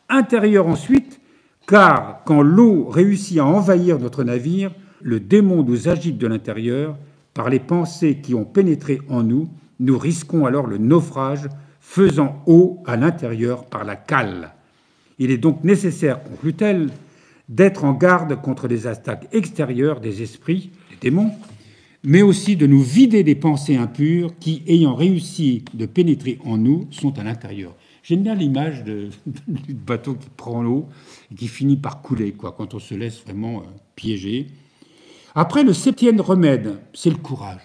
Intérieure ensuite, car quand l'eau réussit à envahir notre navire, le démon nous agite de l'intérieur. Par les pensées qui ont pénétré en nous, nous risquons alors le naufrage, faisant eau à l'intérieur par la cale. Il est donc nécessaire, conclut-elle, d'être en garde contre les attaques extérieures des esprits, des démons, mais aussi de nous vider des pensées impures qui, ayant réussi de pénétrer en nous, sont à l'intérieur. J'aime bien l'image du bateau qui prend l'eau et qui finit par couler, quand on se laisse vraiment piéger. Après, le 7e remède, c'est le courage.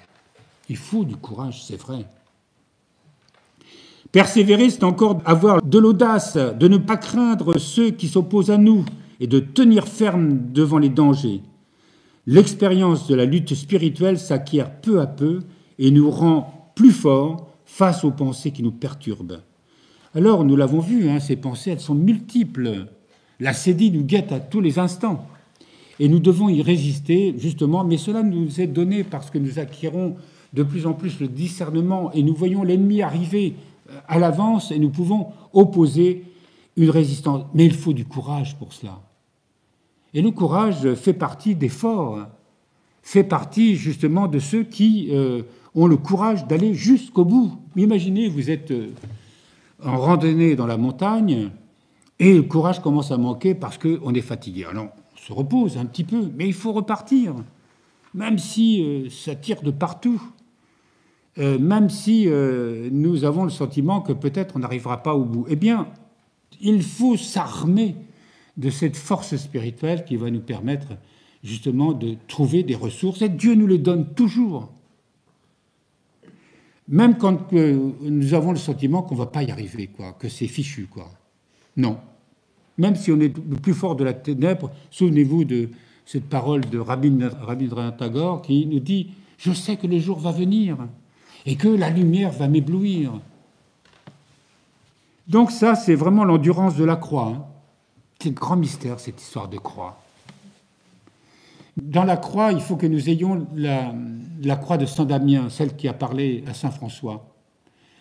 Il faut du courage, c'est vrai. Persévérer, c'est encore avoir de l'audace, de ne pas craindre ceux qui s'opposent à nous et de tenir ferme devant les dangers. L'expérience de la lutte spirituelle s'acquiert peu à peu et nous rend plus forts face aux pensées qui nous perturbent. Alors, nous l'avons vu, ces pensées, elles sont multiples. La sédie nous guette à tous les instants. Et nous devons y résister, justement, mais cela nous est donné parce que nous acquérons de plus en plus le discernement et nous voyons l'ennemi arriver à l'avance et nous pouvons opposer une résistance. Mais il faut du courage pour cela. Et le courage fait partie des forts, fait partie justement de ceux qui ont le courage d'aller jusqu'au bout. Imaginez, vous êtes en randonnée dans la montagne et le courage commence à manquer parce qu'on est fatigué. Alors, se repose un petit peu, mais il faut repartir, même si ça tire de partout, même si nous avons le sentiment que peut-être on n'arrivera pas au bout. Eh bien, il faut s'armer de cette force spirituelle qui va nous permettre justement de trouver des ressources, et Dieu nous les donne toujours. Même quand nous avons le sentiment qu'on ne va pas y arriver, que c'est fichu. Non. Même si on est le plus fort de la ténèbre, souvenez-vous de cette parole de Rabindranath Tagore qui nous dit « Je sais que le jour va venir et que la lumière va m'éblouir. » Donc ça, c'est vraiment l'endurance de la croix. C'est le grand mystère, cette histoire de croix. Dans la croix, il faut que nous ayons la croix de Saint Damien, celle qui a parlé à Saint François.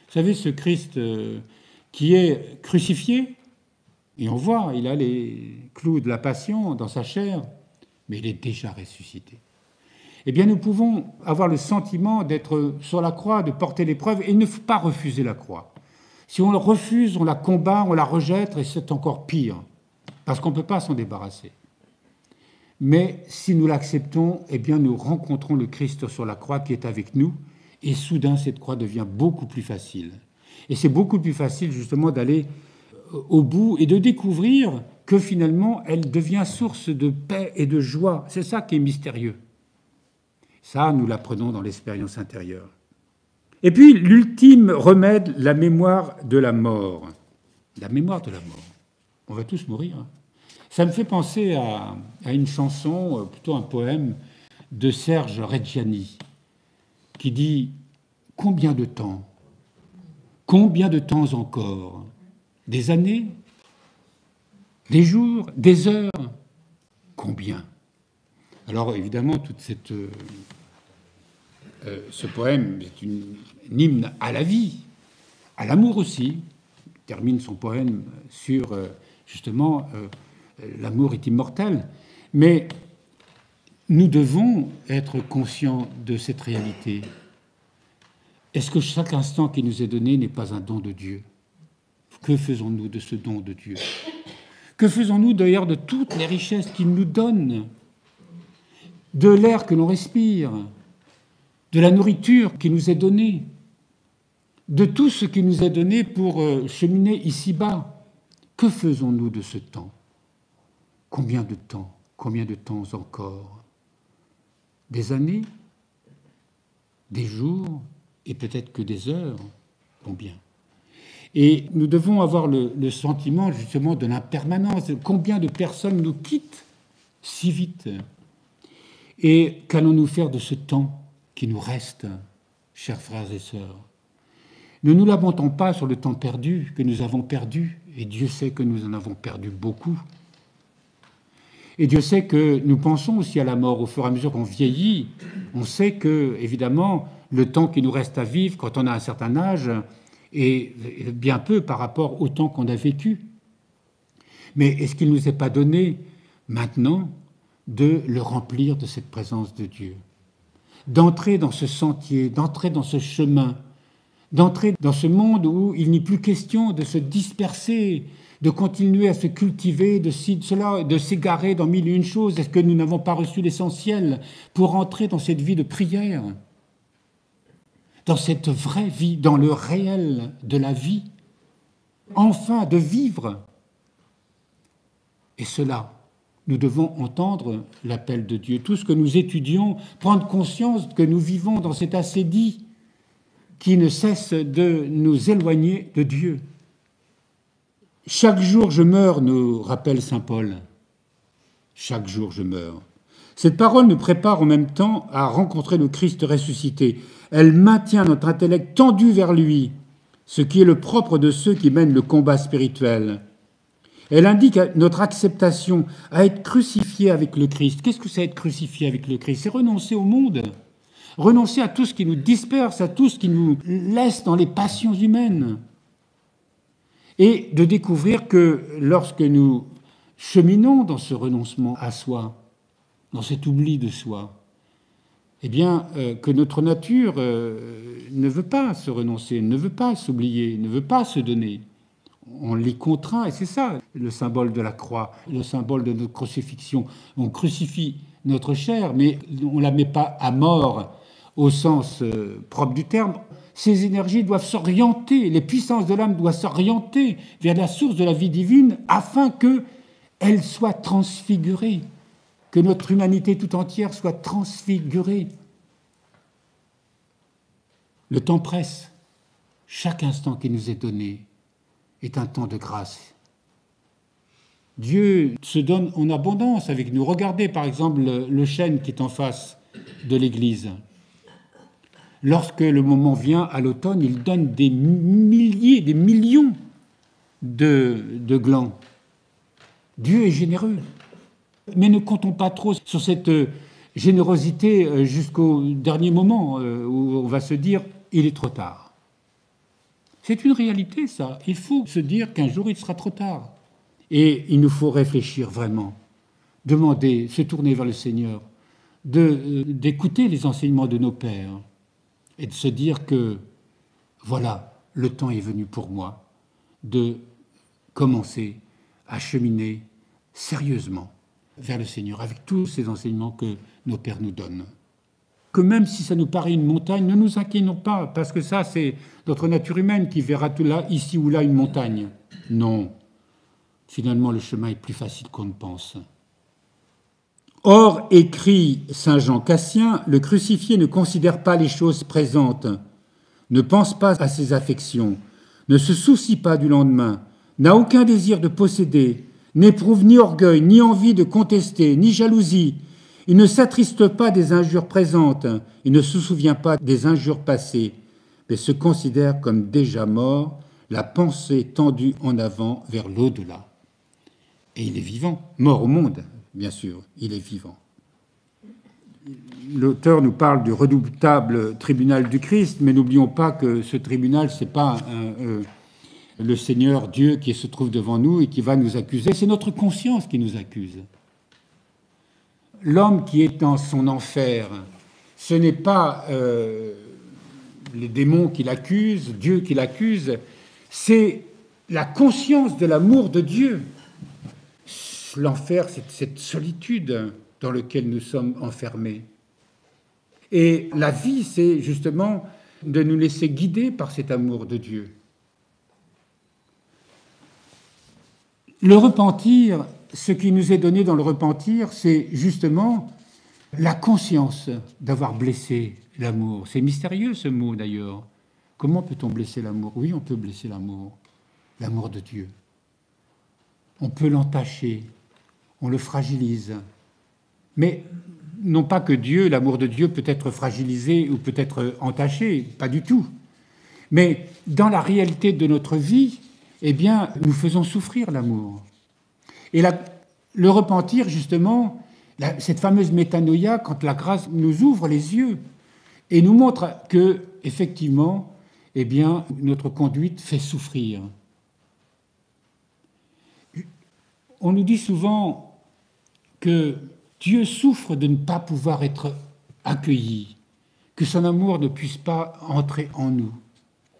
Vous savez, ce Christ qui est crucifié, et on voit, il a les clous de la passion dans sa chair, mais il est déjà ressuscité. Eh bien, nous pouvons avoir le sentiment d'être sur la croix, de porter l'épreuve, et ne pas refuser la croix. Si on la refuse, on la combat, on la rejette, et c'est encore pire, parce qu'on ne peut pas s'en débarrasser. mais si nous l'acceptons, eh bien nous rencontrons le Christ sur la croix qui est avec nous, et soudain cette croix devient beaucoup plus facile. Et c'est beaucoup plus facile justement d'aller au bout et de découvrir que finalement elle devient source de paix et de joie. C'est ça qui est mystérieux. Ça, nous l'apprenons dans l'expérience intérieure. Et puis l'ultime remède, la mémoire de la mort. La mémoire de la mort. On va tous mourir. Ça me fait penser à une chanson, plutôt un poème, de Serge Reggiani, qui dit « Combien de temps encore? Des années? Des jours? Des heures? Combien ?» Alors évidemment, toute ce poème est un hymne à la vie, à l'amour aussi. Il termine son poème sur justement l'amour est immortel. Mais nous devons être conscients de cette réalité. Est-ce que chaque instant qui nous est donné n'est pas un don de Dieu? Que faisons-nous de ce don de Dieu? Que faisons-nous d'ailleurs de toutes les richesses qu'il nous donne? De l'air que l'on respire, de la nourriture qui nous est donnée, de tout ce qui nous est donné pour cheminer ici-bas. Que faisons-nous de ce temps? Combien de temps? Combien de temps encore? Des années? Des jours? Et peut-être que des heures? Combien? Et nous devons avoir le sentiment justement de l'impermanence. Combien de personnes nous quittent si vite? Et qu'allons-nous faire de ce temps qui nous reste, chers frères et sœurs? Ne nous lamentons pas sur le temps perdu, que nous avons perdu, et Dieu sait que nous en avons perdu beaucoup. Et Dieu sait que nous pensons aussi à la mort au fur et à mesure qu'on vieillit. On sait que, évidemment, le temps qui nous reste à vivre quand on a un certain âge est bien peu par rapport au temps qu'on a vécu. Mais est-ce qu'il ne nous est pas donné maintenant de le remplir de cette présence de Dieu, d'entrer dans ce sentier, d'entrer dans ce chemin, d'entrer dans ce monde où il n'est plus question de se disperser, de continuer à se cultiver, de ci, de cela, de s'égarer dans mille et une choses? Est-ce que nous n'avons pas reçu l'essentiel pour entrer dans cette vie de prière, dans cette vraie vie, dans le réel de la vie, enfin de vivre? Et cela, nous devons entendre l'appel de Dieu. Tout ce que nous étudions, prendre conscience que nous vivons dans cet assédie qui ne cesse de nous éloigner de Dieu. Chaque jour je meurs, nous rappelle saint Paul. Chaque jour je meurs. Cette parole nous prépare en même temps à rencontrer le Christ ressuscité. Elle maintient notre intellect tendu vers lui, ce qui est le propre de ceux qui mènent le combat spirituel. Elle indique notre acceptation à être crucifié avec le Christ. Qu'est-ce que c'est être crucifié avec le Christ? C'est renoncer au monde, renoncer à tout ce qui nous disperse, à tout ce qui nous laisse dans les passions humaines. Et de découvrir que lorsque nous cheminons dans ce renoncement à soi, dans cet oubli de soi, eh bien, que notre nature ne veut pas se renoncer, ne veut pas s'oublier, ne veut pas se donner. On l'y contraint, et c'est ça le symbole de la croix, le symbole de notre crucifixion. On crucifie notre chair, mais on ne la met pas à mort au sens propre du terme. Ces énergies doivent s'orienter, les puissances de l'âme doivent s'orienter vers la source de la vie divine afin qu'elle soit transfigurée, que notre humanité tout entière soit transfigurée. Le temps presse. Chaque instant qui nous est donné est un temps de grâce. Dieu se donne en abondance avec nous. Regardez par exemple le chêne qui est en face de l'église. Lorsque le moment vient à l'automne, il donne des milliers, des millions de glands. Dieu est généreux. Mais ne comptons pas trop sur cette générosité jusqu'au dernier moment où on va se dire « il est trop tard ». C'est une réalité, ça. Il faut se dire qu'un jour, il sera trop tard. Et il nous faut réfléchir vraiment, demander, se tourner vers le Seigneur, d'écouter les enseignements de nos pères et de se dire que, voilà, le temps est venu pour moi de commencer à cheminer sérieusement vers le Seigneur, avec tous ces enseignements que nos pères nous donnent. Que même si ça nous paraît une montagne, ne nous inquiétons pas, parce que ça, c'est notre nature humaine qui verra tout là, ici ou là, une montagne. Non. Finalement, le chemin est plus facile qu'on ne pense. Or, écrit saint Jean Cassien, le crucifié ne considère pas les choses présentes, ne pense pas à ses affections, ne se soucie pas du lendemain, n'a aucun désir de posséder, n'éprouve ni orgueil, ni envie de contester, ni jalousie. Il ne s'attriste pas des injures présentes, il ne se souvient pas des injures passées, mais se considère comme déjà mort, la pensée tendue en avant vers l'au-delà. Et il est vivant, mort au monde, bien sûr, il est vivant. L'auteur nous parle du redoutable tribunal du Christ, mais n'oublions pas que ce tribunal, ce n'est pas le Seigneur Dieu qui se trouve devant nous et qui va nous accuser, c'est notre conscience qui nous accuse. L'homme qui est dans son enfer, ce n'est pas les démons qui l'accusent, Dieu qui l'accuse, c'est la conscience de l'amour de Dieu. L'enfer, c'est cette solitude dans laquelle nous sommes enfermés. Et la vie, c'est justement de nous laisser guider par cet amour de Dieu. Le repentir, ce qui nous est donné dans le repentir, c'est justement la conscience d'avoir blessé l'amour. C'est mystérieux ce mot d'ailleurs. Comment peut-on blesser l'amour? Oui, on peut blesser l'amour de Dieu. On peut l'entacher, on le fragilise. Mais non pas que Dieu, l'amour de Dieu peut être fragilisé ou peut être entaché, pas du tout. Mais dans la réalité de notre vie, eh bien, nous faisons souffrir l'amour. Et le repentir, justement, cette fameuse métanoïa, quand la grâce nous ouvre les yeux et nous montre que, effectivement, eh bien, notre conduite fait souffrir. On nous dit souvent que Dieu souffre de ne pas pouvoir être accueilli, que son amour ne puisse pas entrer en nous.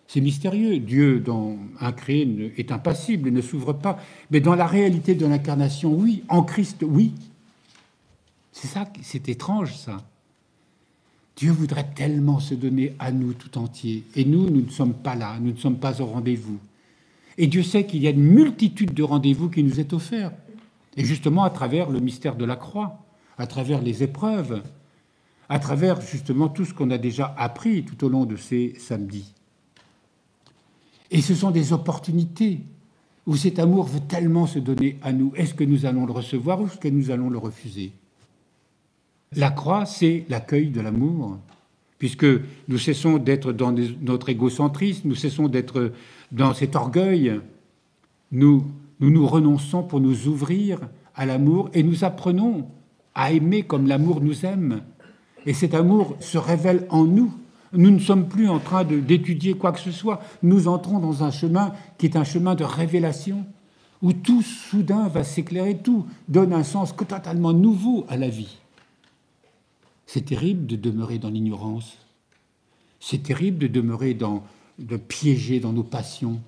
C'est mystérieux. Dieu, dans un créé, est impassible et ne s'ouvre pas. Mais dans la réalité de l'incarnation, oui. En Christ, oui. C'est ça, c'est étrange, ça. Dieu voudrait tellement se donner à nous tout entier. Et nous ne sommes pas là, nous ne sommes pas au rendez-vous. Et Dieu sait qu'il y a une multitude de rendez-vous qui nous est offert. Et justement à travers le mystère de la croix, à travers les épreuves, à travers justement tout ce qu'on a déjà appris tout au long de ces samedis. Et ce sont des opportunités où cet amour veut tellement se donner à nous. Est-ce que nous allons le recevoir ou est-ce que nous allons le refuser? La croix, c'est l'accueil de l'amour, puisque nous cessons d'être dans notre égocentrisme, nous cessons d'être dans cet orgueil. Nous renonçons pour nous ouvrir à l'amour et nous apprenons à aimer comme l'amour nous aime. Et cet amour se révèle en nous. Nous ne sommes plus en train d'étudier quoi que ce soit. Nous entrons dans un chemin qui est un chemin de révélation, où tout soudain va s'éclairer, tout donne un sens totalement nouveau à la vie. C'est terrible de demeurer dans l'ignorance. C'est terrible de demeurer de piéger dans nos passions.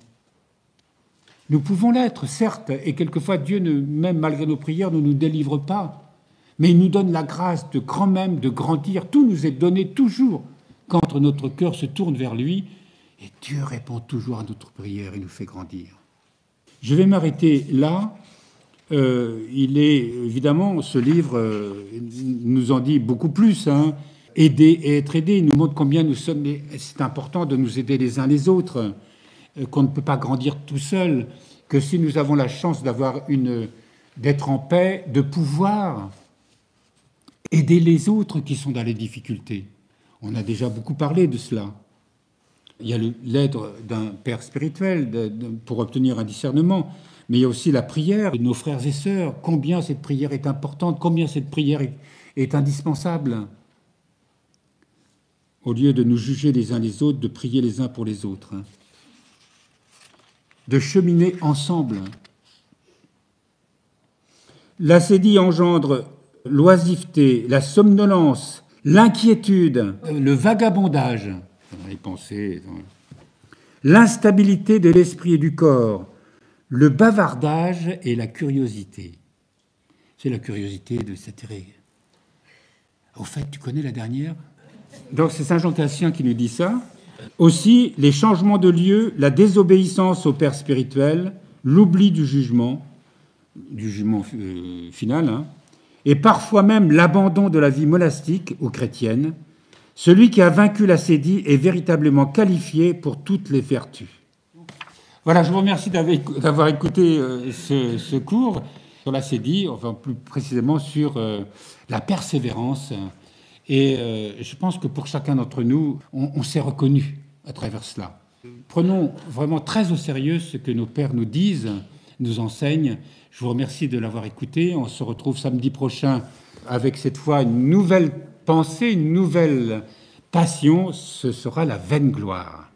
Nous pouvons l'être, certes, et quelquefois Dieu, même malgré nos prières, ne nous délivre pas. Mais il nous donne la grâce de grand même de grandir. Tout nous est donné toujours quand notre cœur se tourne vers lui. Et Dieu répond toujours à notre prière et nous fait grandir. Je vais m'arrêter là. Il est évidemment, ce livre nous en dit beaucoup plus. Aider et être aidé, il nous montre combien nous sommes. C'est important de nous aider les uns les autres, qu'on ne peut pas grandir tout seul, que si nous avons la chance d'être en paix, de pouvoir aider les autres qui sont dans les difficultés. On a déjà beaucoup parlé de cela. Il y a l'aide d'un père spirituel pour obtenir un discernement, mais il y a aussi la prière de nos frères et sœurs. Combien cette prière est importante, combien cette prière est indispensable. Au lieu de nous juger les uns les autres, de prier les uns pour les autres. De cheminer ensemble. L'acédie engendre l'oisiveté, la somnolence, l'inquiétude, le vagabondage, dans les pensées, l'instabilité de l'esprit et du corps, le bavardage et la curiosité. C'est la curiosité de s'attirer. Au fait, tu connais la dernière? Donc c'est Saint Jean Cassien qui nous dit ça. Aussi, les changements de lieu, la désobéissance au père spirituel, l'oubli du jugement final, hein, et parfois même l'abandon de la vie monastique aux chrétiennes, celui qui a vaincu l'acédie est véritablement qualifié pour toutes les vertus. Voilà, je vous remercie d'avoir écouté ce cours sur l'acédie, enfin plus précisément sur la persévérance. Et je pense que pour chacun d'entre nous, on s'est reconnu à travers cela. Prenons vraiment très au sérieux ce que nos pères nous disent, nous enseignent. Je vous remercie de l'avoir écouté. On se retrouve samedi prochain avec cette fois une nouvelle pensée, une nouvelle passion. Ce sera la vaine gloire.